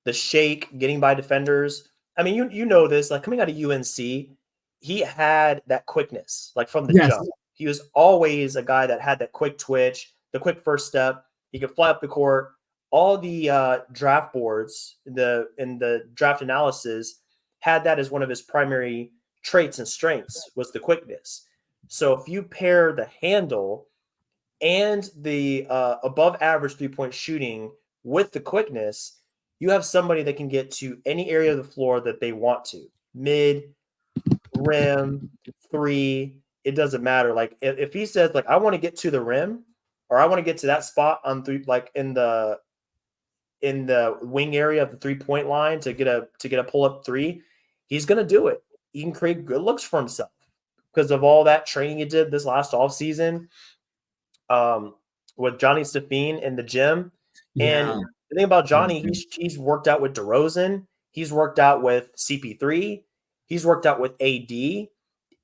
the shake, getting by defenders. I mean, you know this, like coming out of UNC, he had that quickness, like from the Yes. jump. He was always a guy that had that quick twitch, the quick first step. He could fly up the court. All the draft boards, in the draft analysis, had that as one of his primary traits and strengths was the quickness. So if you pair the handle and the above average 3-point shooting with the quickness, you have somebody that can get to any area of the floor that they want to. Mid, rim, three, it doesn't matter. Like if he says like I want to get to the rim or I want to get to that spot on three, like in the wing area of the 3-point line to get a pull up three, he's gonna do it. He can create good looks for himself because of all that training he did this last off season with Johnny Stephen in the gym. And Yeah. the thing about Johnny, he's worked out with DeRozan, he's worked out with CP3, he's worked out with AD.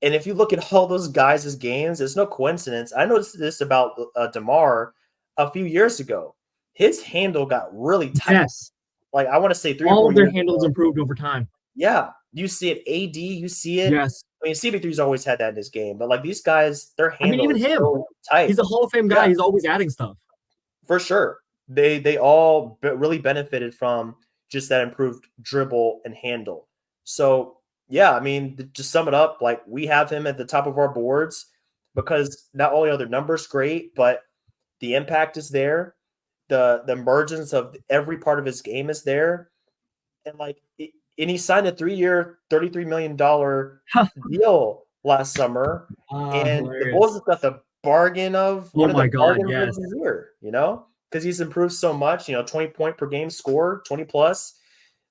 And if you look at all those guys' games, it's no coincidence. I noticed this about DeMar a few years ago. His handle got really tight. Yes. Like I want to say 3 or All 4 of their years handles ago. improved over time. Yeah, you see it. AD, you see it. Yes. I mean, CP3's always had that in his game, but like these guys, their I mean, handle even is him. so tight. He's a Hall of Fame guy. Yeah. He's always adding stuff. For sure. They all really benefited from just that improved dribble and handle. So yeah, I mean, to sum it up, like we have him at the top of our boards because not only are their numbers great, but the impact is there. The emergence of every part of his game is there. And like and he signed a 3-year, $33 million deal last summer. And the Bulls Hilarious. have got the bargain of Oh one of my the God, bargains yes. of the year, because he's improved so much, 20 point per game score, 20 plus,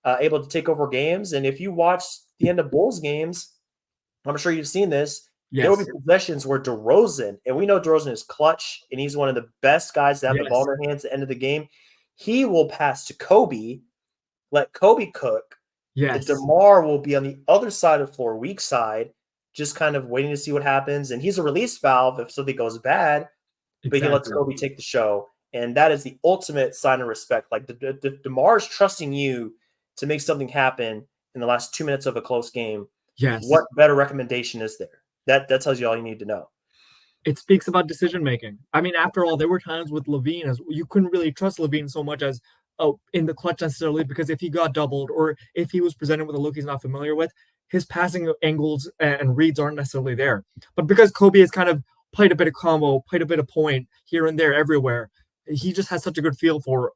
able to take over games. And if you watch the end of Bulls games, I'm sure you've seen this. There will Yes. be possessions where DeRozan, and we know DeRozan is clutch, and he's one of the best guys to have the ball Yes. in their hands at the end of the game. He will pass to Coby, let Coby cook. Yes. DeMar will be on the other side of the floor, weak side, just kind of waiting to see what happens. And he's a release valve if something goes bad, but he lets Coby take the show. And that is the ultimate sign of respect. Like DeMar is trusting you to make something happen in the last 2 minutes of a close game. Yes. What better recommendation is there? That tells you all you need to know. It speaks about decision making. I mean, after all, there were times with Levine as you couldn't really trust Levine so much as in the clutch necessarily, because if he got doubled or if he was presented with a look he's not familiar with, his passing angles and reads aren't necessarily there. But because Coby has kind of played a bit of combo, played a bit of point here and there everywhere, he just has such a good feel for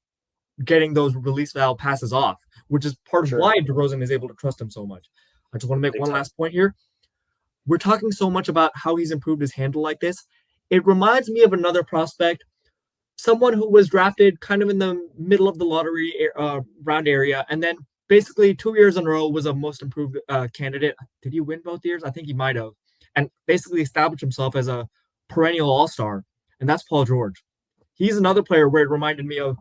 getting those release valve passes off, which is part of why DeRozan is able to trust him so much. I just want to make one last point here. We're talking so much about how he's improved his handle like this. It reminds me of another prospect, someone who was drafted kind of in the middle of the lottery round area, and then basically 2 years in a row was a most improved candidate. Did he win both years? I think he might have. And basically established himself as a perennial all-star, and that's Paul George. He's another player where it reminded me of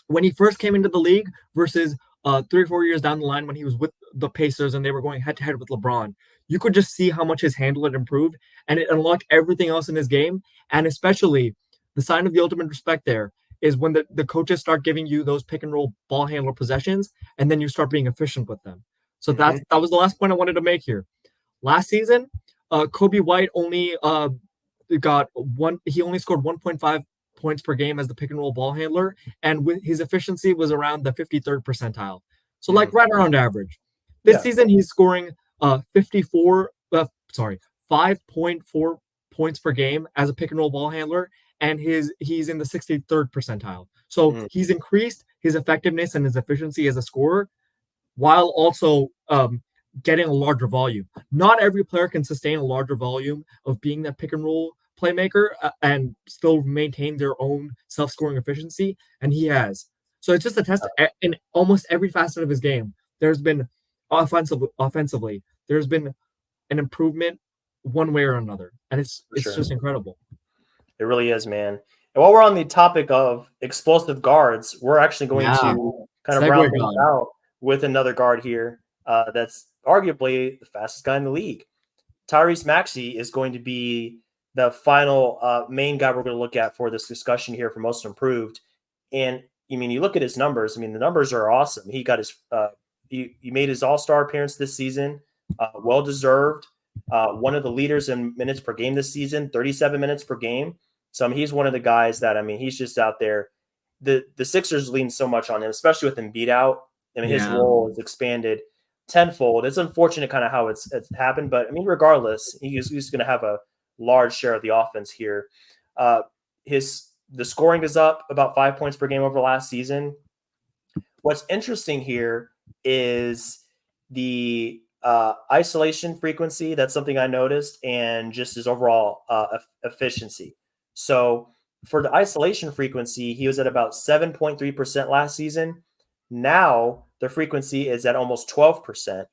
when he first came into the league versus 3 or 4 years down the line when he was with the Pacers and they were going head-to-head with LeBron. You could just see how much his handle had improved, and it unlocked everything else in his game. And especially the sign of the ultimate respect there is when the coaches start giving you those pick and roll ball handler possessions, and then you start being efficient with them. So that was the last point I wanted to make here. Last season, Coby White only got one. He only scored 1.5 points per game as the pick and roll ball handler, and with his efficiency was around the 53rd percentile. So like right around average. This season he's scoring 5.4 points per game as a pick and roll ball handler, and he's in the 63rd percentile. So he's increased his effectiveness and his efficiency as a scorer while also getting a larger volume. Not every player can sustain a larger volume of being that pick and roll playmaker and still maintain their own self-scoring efficiency, and he has. So it's just a test in almost every facet of his game. There's been offensively, there's been an improvement one way or another, and it's just incredible. It really is, man. And while we're on the topic of explosive guards, we're actually going to kind of round things out with another guard here that's arguably the fastest guy in the league. Tyrese Maxey is going to be the final main guy we're going to look at for this discussion here for most improved. And I mean, you look at his numbers. I mean, the numbers are awesome. He got his he made his All-Star appearance this season, well deserved. One of the leaders in minutes per game this season, 37 minutes per game. So I mean, he's one of the guys that, I mean, he's just out there. The Sixers lean so much on him, especially with Embiid out. I mean, his role has expanded tenfold. It's unfortunate kind of how it's happened, but I mean, regardless, he's going to have a large share of the offense here. The scoring is up about 5 points per game over last season. What's interesting here is the isolation frequency. That's something I noticed, and just his overall efficiency. So for the isolation frequency, he was at about 7.3% last season. Now the frequency is at almost 12%.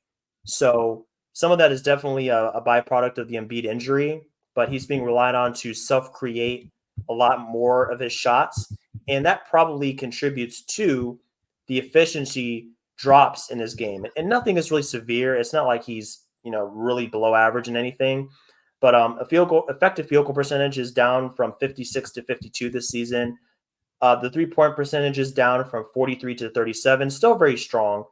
So some of that is definitely a byproduct of the Embiid injury, but he's being relied on to self-create a lot more of his shots. And that probably contributes to the efficiency drops in his game. And nothing is really severe. It's not like he's, really below average in anything. But effective field goal percentage is down from 56 to 52 this season. The 3-point percentage is down from 43 to 37, still very strong.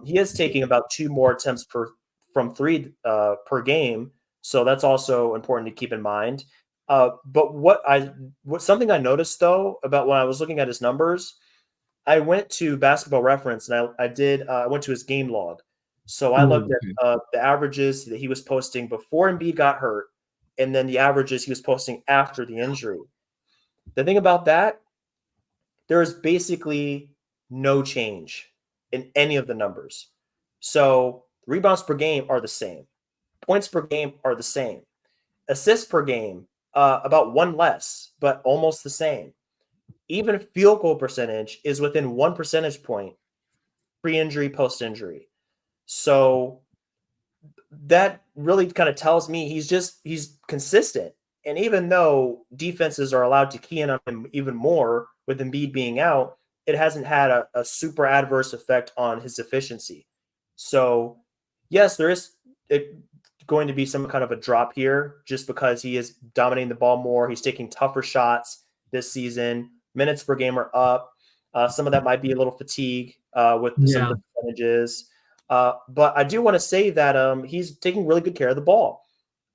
He is taking about 2 more attempts from 3 per game, so that's also important to keep in mind. But something I noticed though about when I was looking at his numbers, I went to Basketball Reference and I went to his game log. So I looked at the averages that he was posting before Embiid got hurt, and then the averages he was posting after the injury. The thing about that, there is basically no change in any of the numbers. So rebounds per game are the same. Points per game are the same. Assists per game, about 1 less, but almost the same. Even field goal percentage is within 1 percentage point pre-injury, post-injury. So that really kind of tells me he's consistent. And even though defenses are allowed to key in on him even more with Embiid being out, it hasn't had a super adverse effect on his efficiency. So, yes, there is going to be some kind of a drop here just because he is dominating the ball more. He's taking tougher shots this season. Minutes per game are up. Some of that might be a little fatigue with some of the percentages. But I do want to say that he's taking really good care of the ball.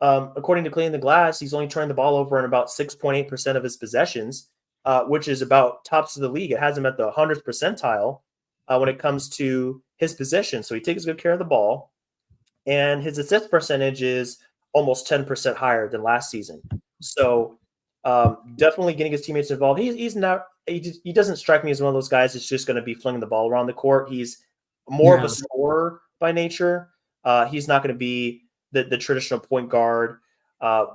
According to Cleaning the Glass, he's only turning the ball over in about 6.8% of his possessions, which is about tops of the league. It has him at the 100th percentile when it comes to his possession. So he takes good care of the ball. And his assist percentage is almost 10% higher than last season. So definitely getting his teammates involved. He doesn't strike me as one of those guys that's just going to be flinging the ball around the court. He's more of a scorer by nature. He's not going to be the traditional point guard,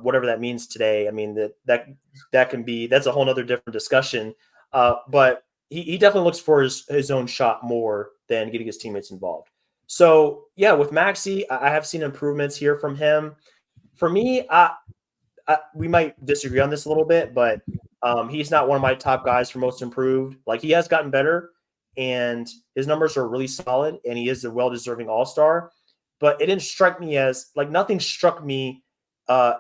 whatever that means today. I mean, that's a whole nother different discussion. But he definitely looks for his own shot more than getting his teammates involved. So yeah, with Maxey, I have seen improvements here from him. For me, we might disagree on this a little bit, but he's not one of my top guys for most improved. Like, he has gotten better, and his numbers are really solid, and he is a well-deserving all-star. But it didn't strike me as, like, nothing struck me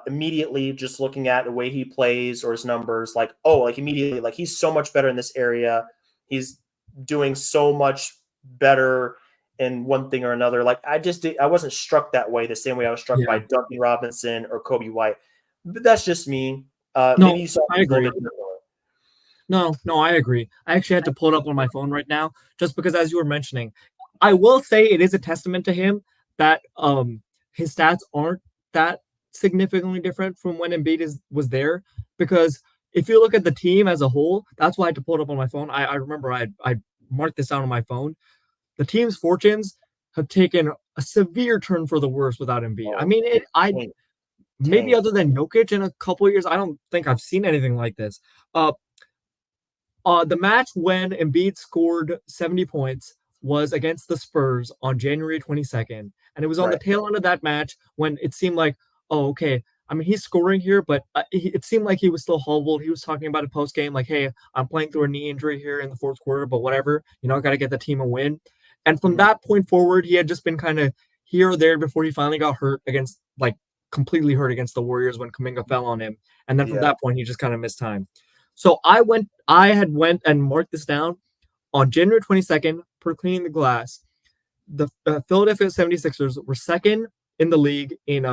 immediately just looking at the way he plays or his numbers. Like, immediately, like, he's so much better in this area. He's doing so much better in one thing or another. Like, I wasn't struck that way the same way I was struck by Duncan Robinson or Coby White. But that's just me. Maybe you saw I agree. No, no, I agree. I actually had to pull it up on my phone right now, just because, as you were mentioning, I will say it is a testament to him that his stats aren't that significantly different from when Embiid was there. Because if you look at the team as a whole, that's why I had to pull it up on my phone. I remember I marked this down on my phone. The team's fortunes have taken a severe turn for the worse without Embiid. I Oh, mean, I tank, maybe tank. other than Jokic in a couple of years, I don't think I've seen anything like this. Uh, the match when Embiid scored 70 points was against the Spurs on January 22nd. And it was on the Right. tail end of that match when it seemed like, oh, okay, I mean, he's scoring here, but it seemed like he was still hobbled. He was talking about it post game, like, hey, I'm playing through a knee injury here in the fourth quarter, but whatever, I got to get the team a win. And from Hmm. that point forward, he had just been kind of here or there before he finally got hurt against, like, completely hurt against the Warriors when Kuminga fell on him. And then from Yeah. that point, he just kind of missed time. So I had went and marked this down on January 22nd per cleaning the glass. The Philadelphia 76ers were second in the league in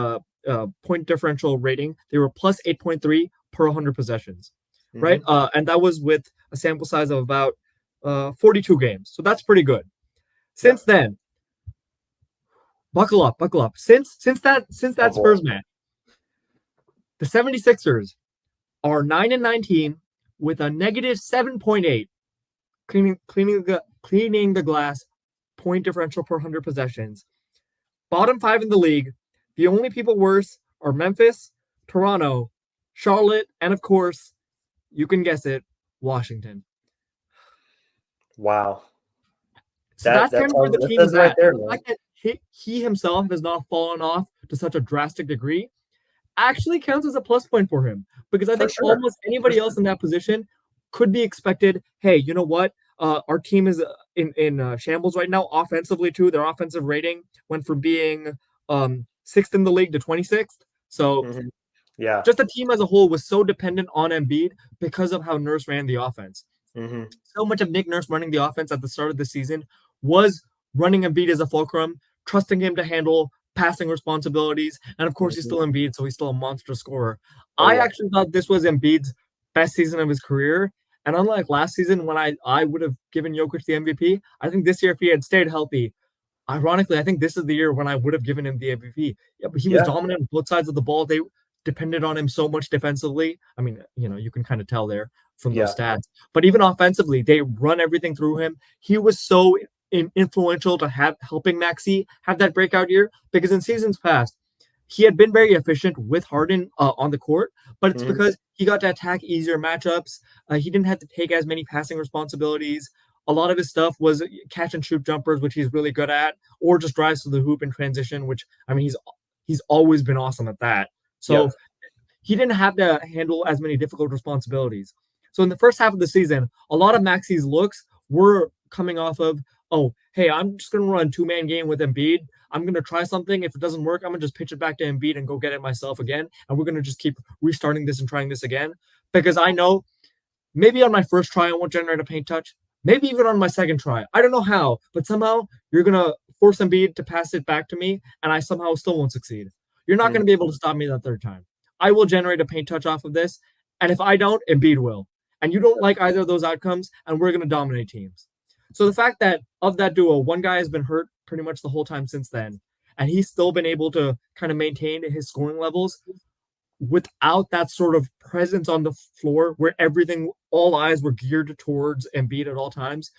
point differential rating. They were plus 8.3 per 100 possessions, right? Hmm. And that was with a sample size of about 42 games. So that's pretty good. Since Yep. then, buckle up, buckle up. Since that Oh boy. Spurs match, the 76ers are 9 and 19 with a negative 7.8 cleaning the glass point differential per 100 possessions. Bottom five in the league. The only people worse are Memphis, Toronto, Charlotte, and of course, you can guess it, Washington. Wow. So That that's that kind of where tells the that team says is it right at. there, And the man. fact that he himself has not fallen off to such a drastic degree actually counts as a plus point for him because I For think sure. almost For anybody else sure. in that position could be expected. Hey, you know what? Our team is in shambles right now offensively too. Their offensive rating went from being sixth in the league to 26th. So Hmm. Yeah. just the team as a whole was so dependent on Embiid because of how Nurse ran the offense. Hmm. So much of Nick Nurse running the offense at the start of the season was running Embiid as a fulcrum, trusting him to handle passing responsibilities. And of course, he's Hmm. still Embiid, so he's still a monster scorer. Oh I yeah. actually thought this was Embiid's best season of his career. And unlike last season, when I would have given Jokic the MVP, I think this year, if he had stayed healthy, ironically, I think this is the year when I would have given him the MVP. Yeah, but he was Yeah. dominant on both sides of the ball. They depended on him so much defensively. I mean, you can kind of tell there from those Yeah. stats. But even offensively, they run everything through him. He was so influential to have helping Maxi have that breakout year because in seasons past, he had been very efficient with Harden on the court, but it's Hmm. because he got to attack easier matchups. He didn't have to take as many passing responsibilities. A lot of his stuff was catch and shoot jumpers, which he's really good at, or just drives to the hoop in transition, which I mean he's always been awesome at that. So Yep. he didn't have to handle as many difficult responsibilities. So in the first half of the season, a lot of Maxi's looks were coming off of, oh, hey, I'm just gonna run two-man game with Embiid. I'm gonna try something. If it doesn't work, I'm gonna just pitch it back to Embiid and go get it myself again. And we're gonna just keep restarting this and trying this again. Because I know maybe on my first try, I won't generate a paint touch. Maybe even on my second try. I don't know how, but somehow you're going to force Embiid to pass it back to me, and I somehow still won't succeed. You're not Hmm. going to be able to stop me that third time. I will generate a paint touch off of this, and if I don't, Embiid will. And you don't like either of those outcomes, and we're going to dominate teams. So the fact that of that duo, one guy has been hurt pretty much the whole time since then, and he's still been able to kind of maintain his scoring levels without that sort of presence on the floor where everything, all eyes were geared towards Embiid at all times.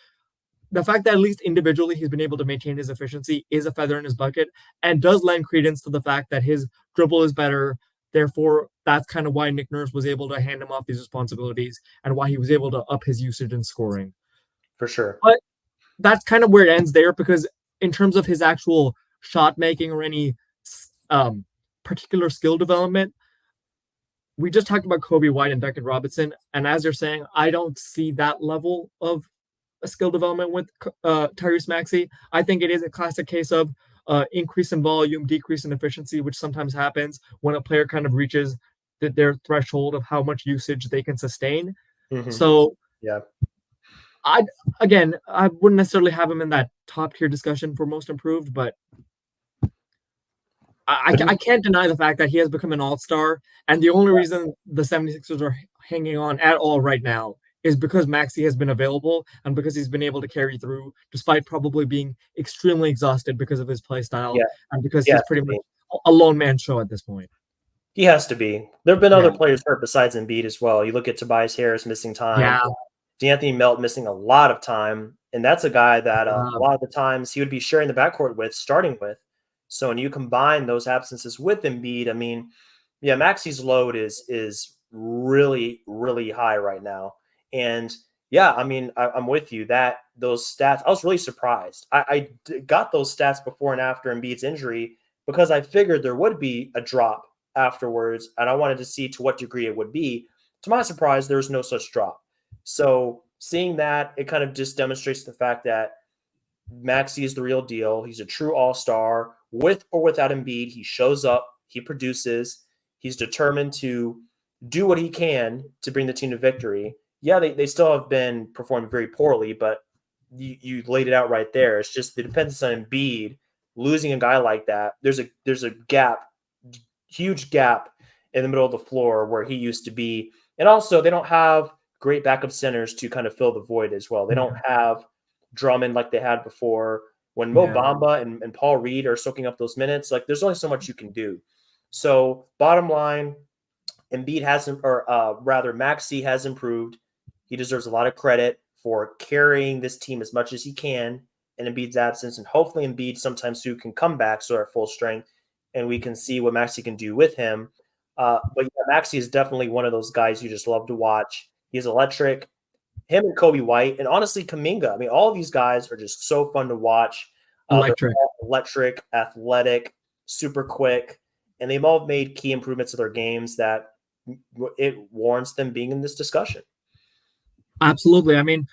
The fact that at least individually he's been able to maintain his efficiency is a feather in his bucket and does lend credence to the fact that his dribble is better. Therefore, that's kind of why Nick Nurse was able to hand him off these responsibilities and why he was able to up his usage in scoring. For sure. But that's kind of where it ends there because in terms of his actual shot making or any um, particular skill development, we just talked about Coby White and Duncan Robinson, and as you're saying, I don't see that level of a skill development with Tyrese Maxey. I think it is a classic case of increase in volume, decrease in efficiency, which sometimes happens when a player kind of reaches their threshold of how much usage they can sustain. Hmm. So Yeah. I again, I wouldn't necessarily have him in that top tier discussion for most improved, but But I can't deny the fact that he has become an all-star, and the only reason the 76ers are hanging on at all right now is because Maxi has been available and because he's been able to carry through despite probably being extremely exhausted because of his play style Yeah, and because he he's has pretty to much be. a lone man show at this point. He has to be. There have been Yeah. other players hurt besides Embiid as well. You look at Tobias Harris missing time, Yeah. D'Anthony Melt missing a lot of time, and that's a guy that a Yeah. lot of the times he would be sharing the backcourt with, starting with. So when you combine those absences with Embiid, I mean, yeah, Maxi's load is really high right now, and yeah, I mean, I'm with you that those stats. I was really surprised. Got those stats before and after Embiid's injury because I figured there would be a drop afterwards, and I wanted to see to what degree it would be. To my surprise, there's no such drop. So seeing that, it kind of just demonstrates the fact that Maxey is the real deal. He's a true all-star. With or without Embiid, he shows up, he produces, he's determined to do what he can to bring the team to victory. Yeah, they still have been performing very poorly, but you laid it out right there. It's just the dependence on Embiid losing a guy like that. There's a gap, huge gap in the middle of the floor where he used to be. And also they don't have great backup centers to kind of fill the void as well. They don't Yeah. have Drummond like they had before. When Mo Yeah. Bamba and Paul Reed are soaking up those minutes, like there's only so much you can do. So bottom line, Embiid hasn't, or rather, Maxey has improved. He deserves a lot of credit for carrying this team as much as he can in Embiid's absence, and hopefully Embiid sometime soon can come back so at full strength, and we can see what Maxey can do with him. But yeah, Maxey is definitely one of those guys you just love to watch. He's electric. Him and Coby White, and honestly Kuminga. I mean, all of these guys are just so fun to watch. They're Electric. all electric, athletic, super quick, and they've all made key improvements to their games that it warrants them being in this discussion. Absolutely. I mean,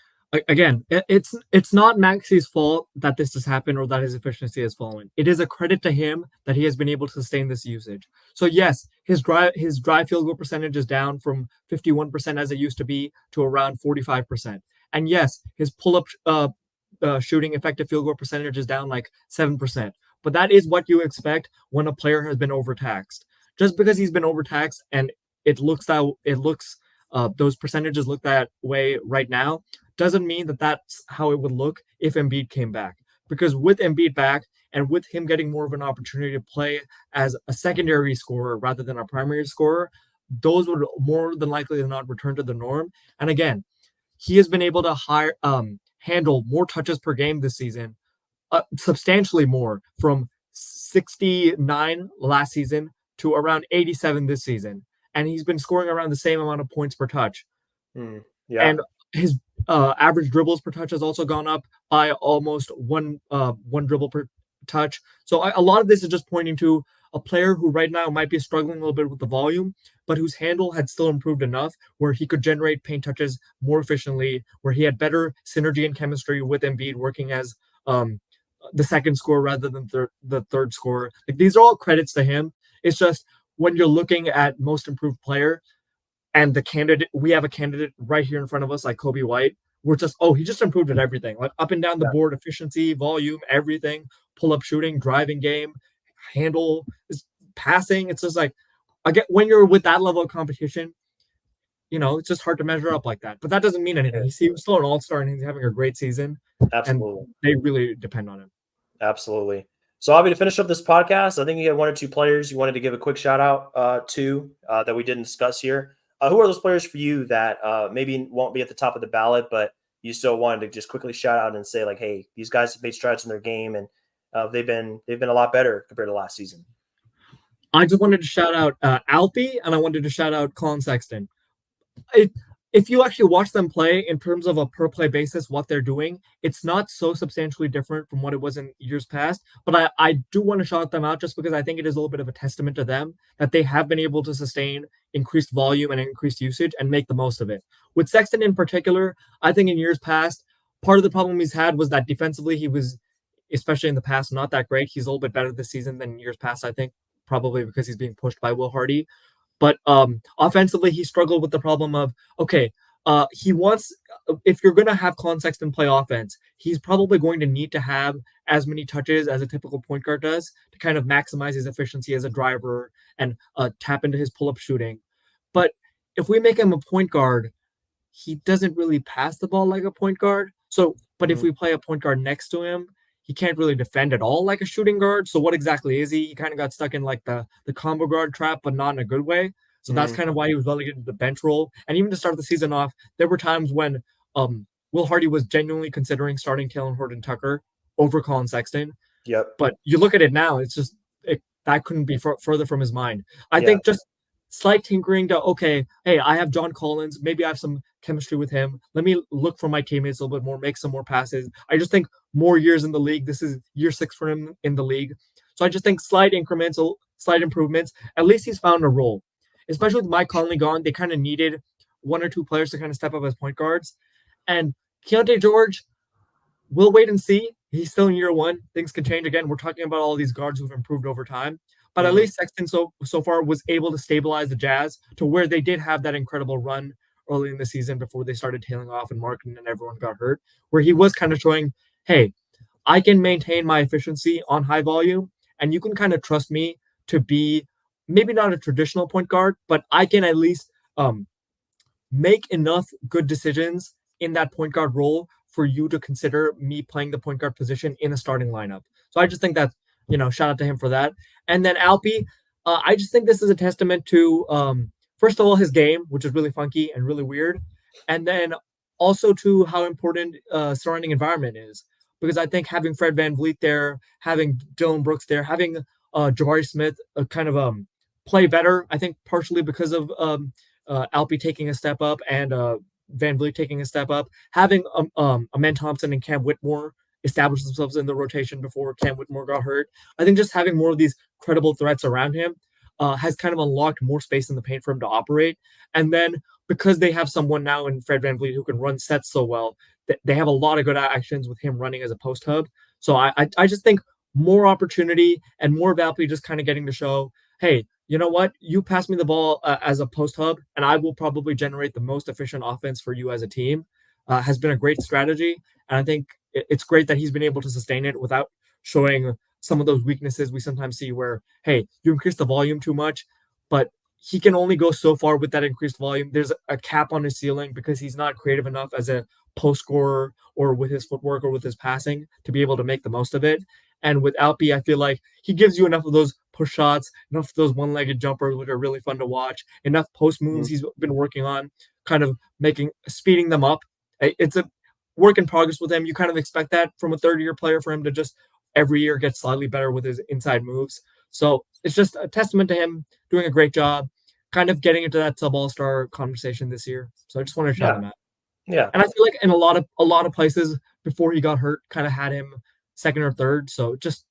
again, it's not Maxi's fault that this has happened or that his efficiency has fallen. It is a credit to him that he has been able to sustain this usage. So yes, his dry field goal percentage is down from 51% as it used to be to around 45%. And yes, his pull up shooting effective field goal percentage is down like 7%. But that is what you expect when a player has been overtaxed. Just because he's been overtaxed and it looks those percentages look that way right now doesn't mean that that's how it would look if Embiid came back. Because with Embiid back and with him getting more of an opportunity to play as a secondary scorer rather than a primary scorer, those would more than likely than not return to the norm. And again, he has been able to handle more touches per game this season, substantially more, from 69 last season to around 87 this season. And he's been scoring around the same amount of points per touch. Yeah, And his average dribbles per touch has also gone up by almost one dribble per touch. So a lot of this is just pointing to a player who right now might be struggling a little bit with the volume, but whose handle had still improved enough where he could generate paint touches more efficiently, where he had better synergy and chemistry with Embiid working as the second scorer rather than the third scorer. Like these are all credits to him. It's just when you're looking at most improved player, and the candidate we have a candidate right here in front of us like Coby White, we're just he just improved at everything, like up and down the yeah, board, efficiency, volume, everything, pull up shooting, driving game, handle, passing. It's just like again when you're with that level of competition, it's just hard to measure up like that. But that doesn't mean anything. He was still an all-star and he's having a great season, and absolutely. they really depend on him. Absolutely. So, Avi, to finish up this podcast, I think you had one or two players you wanted to give a quick shout out to that we didn't discuss here. Who are those players for you that maybe won't be at the top of the ballot, but you still wanted to just quickly shout out and say like, hey, these guys have made strides in their game and they've been a lot better compared to last season. I just wanted to shout out Alfie, and I wanted to shout out Colin Sexton. it, if you actually watch them play in terms of a per play basis, what they're doing, it's not so substantially different from what it was in years past. But I do want to shout them out just because I think it is a little bit of a testament to them that they have been able to sustain increased volume and increased usage and make the most of it. With Sexton in particular, I think in years past, part of the problem he's had was that defensively he was, especially in the past, not that great. He's a little bit better this season than years past, I think, probably because he's being pushed by Will Hardy. But offensively, he struggled with the problem of okay, he wants if you're going to have Colin Sexton play offense, he's probably going to need to have as many touches as a typical point guard does to kind of maximize his efficiency as a driver and tap into his pull up shooting. But if we make him a point guard, he doesn't really pass the ball like a point guard. So, but if Mhm. we play a point guard next to him, he can't really defend at all like a shooting guard. So what exactly is he? He kind of got stuck in like the combo guard trap, but not in a good way. So that's Mhm. kind of why he was relegated to the bench role. And even to start the season off, there were times when Will Hardy was genuinely considering starting Taylor Horton Tucker over Colin Sexton. Yep. But you look at it now, it's just that couldn't be further from his mind. I Yeah. think just slight tinkering to okay, hey, I have John Collins, maybe I have some chemistry with him. Let me look for my teammates a little bit more, make some more passes. I just think more years in the league. This is year 6 for him in the league, so I just think slight improvements. At least he's found a role, especially with Mike Conley gone. They kind of needed one or two players to kind of step up as point guards, and Keontae George, we'll wait and see. He's still in year 1. Things can change again. We're talking about all these guards who've improved over time. But at Mhm. least Sexton so far was able to stabilize the Jazz to where they did have that incredible run early in the season before they started tailing off and Markin and everyone got hurt, where he was kind of showing, hey, I can maintain my efficiency on high volume, and you can kind of trust me to be maybe not a traditional point guard, but I can at least make enough good decisions in that point guard role for you to consider me playing the point guard position in a starting lineup. So I just think that, shout out to him for that. And then Alpi, I just think this is a testament to, first of all, his game, which is really funky and really weird. And then also to how important surrounding environment is. Because I think having Fred Van Vliet there, having Dylan Brooks there, having Jabari Smith kind of play better, I think partially because of Alpi taking a step up and Van Vliet taking a step up, having Amen Thompson and Cam Whitmore establish themselves in the rotation before Cam Whitmore got hurt. I think just having more of these credible threats around him has kind of unlocked more space in the paint for him to operate. And then because they have someone now in Fred Van Vliet who can run sets so well, they have a lot of good actions with him running as a post hub. So I just think more opportunity and more of Alpi just kind of getting to show, hey, you know what? You pass me the ball as a post hub, and I will probably generate the most efficient offense for you as a team. Has been a great strategy, and I think it's great that he's been able to sustain it without showing some of those weaknesses we sometimes see. Where hey, you increase the volume too much, but he can only go so far with that increased volume. There's a cap on his ceiling because he's not creative enough as a post scorer or with his footwork or with his passing to be able to make the most of it. And with Alpi, I feel like he gives you enough of those push shots, enough of those one-legged jumpers, which are really fun to watch, enough post moves Mhm. he's been working on, kind of speeding them up. It's a work in progress with him. You kind of expect that from a third-year player for him to just every year get slightly better with his inside moves. So it's just a testament to him doing a great job, kind of getting into that sub all-star conversation this year. So I just wanted to shout Yeah. him out. Yeah. And I feel like in a lot of places before he got hurt, kind of had him second or third. So just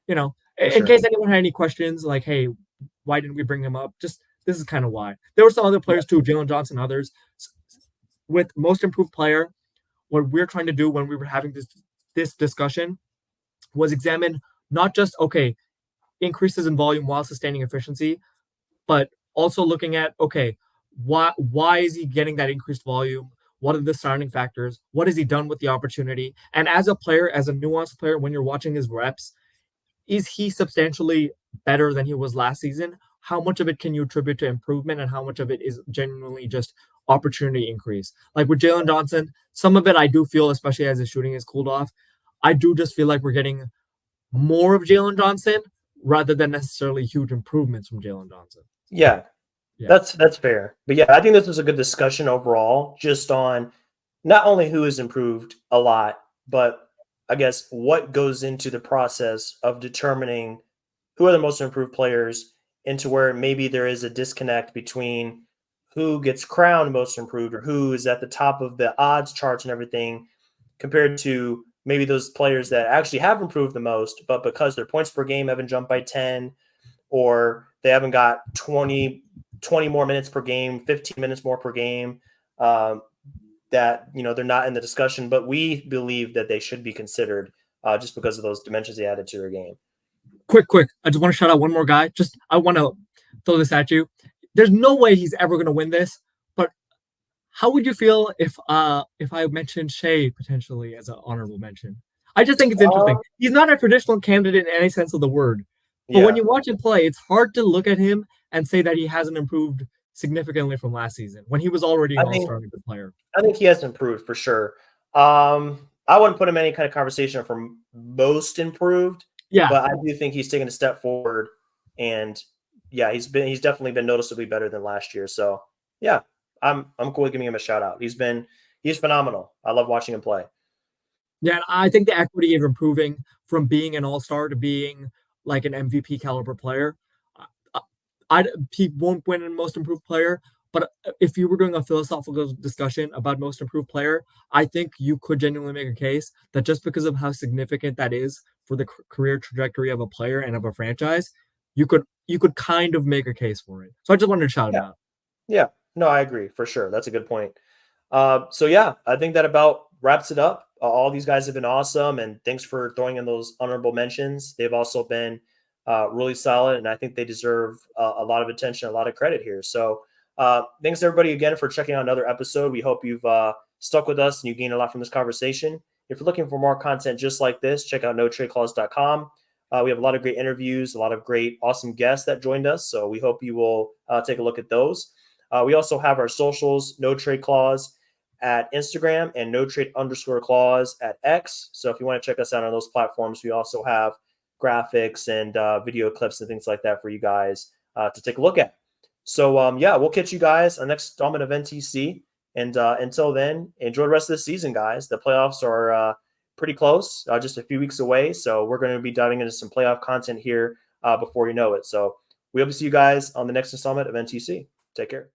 For in sure. case anyone had any questions, like, hey, why didn't we bring him up? Just this is kind of why. There were some other Yeah. players too, Jalen Johnson, others. With most improved player, what we're trying to do when we were having this discussion was examine not just okay increases in volume while sustaining efficiency, but also looking at okay, why is he getting that increased volume? What are the surrounding factors? What has he done with the opportunity? And as a player, as a nuanced player, when you're watching his reps, is he substantially better than he was last season? How much of it can you attribute to improvement, and how much of it is genuinely just opportunity increase? Like with Jalen Johnson, some of it I do feel, especially as his shooting has cooled off, I do just feel like we're getting more of Jalen Johnson rather than necessarily huge improvements from Jalen Johnson. Yeah. Yeah. That's fair. But yeah, I think this was a good discussion overall, just on not only who has improved a lot, but I guess what goes into the process of determining who are the most improved players, into where maybe there is a disconnect between who gets crowned most improved or who is at the top of the odds charts and everything compared to maybe those players that actually have improved the most, but because their points per game haven't jumped by 10 or they haven't got 20 more minutes per game, 15 minutes more per game, um, that they're not in the discussion, but we believe that they should be considered just because of those dimensions they added to their game. Quick. I just want to shout out one more guy. Just I want to throw this at you. There's no way he's ever going to win this, but how would you feel if I mentioned Shea potentially as an honorable mention? I just think it's interesting. Uh, He's not a traditional candidate in any sense of the word, but when yeah, you watch him play, it's hard to look at him and say that he hasn't improved significantly from last season when he was already an I mean, all-star and a good player. I think he has improved for sure. I wouldn't put him in any kind of conversation for most improved, Yeah, but I do think he's taken a step forward, and yeah, he's definitely been noticeably better than last year. So yeah, I'm cool with giving him a shout out. He's phenomenal. I love watching him play. yeah, and I think the equity of improving from being an all-star to being like an MVP caliber player. I, he won't win in most improved player, but if you were doing a philosophical discussion about most improved player, I think you could genuinely make a case that just because of how significant that is for the career trajectory of a player and of a franchise, you could kind of make a case for it. So I just wanted to shout him Yeah, out. yeah. No, I agree for sure. That's a good point. So yeah, I think that about wraps it up. All these guys have been awesome, and thanks for throwing in those honorable mentions. They've also been really solid, and I think they deserve a lot of attention, a lot of credit here. So thanks everybody again for checking out another episode. We hope you've stuck with us and you gained a lot from this conversation. If you're looking for more content just like this, check out notradeclause.com. We have a lot of great interviews, a lot of great, awesome guests that joined us. So we hope you will take a look at those. We also have our socials, No Trade Clause at Instagram and no trade underscore clause at X. So if you want to check us out on those platforms, we also have graphics and video clips and things like that for you guys to take a look at. So yeah, we'll catch you guys on the next installment of NTC. And until then, enjoy the rest of the season, guys. The playoffs are pretty close, just a few weeks away. So we're going to be diving into some playoff content here before you know it. So we hope to see you guys on the next installment of NTC. Take care.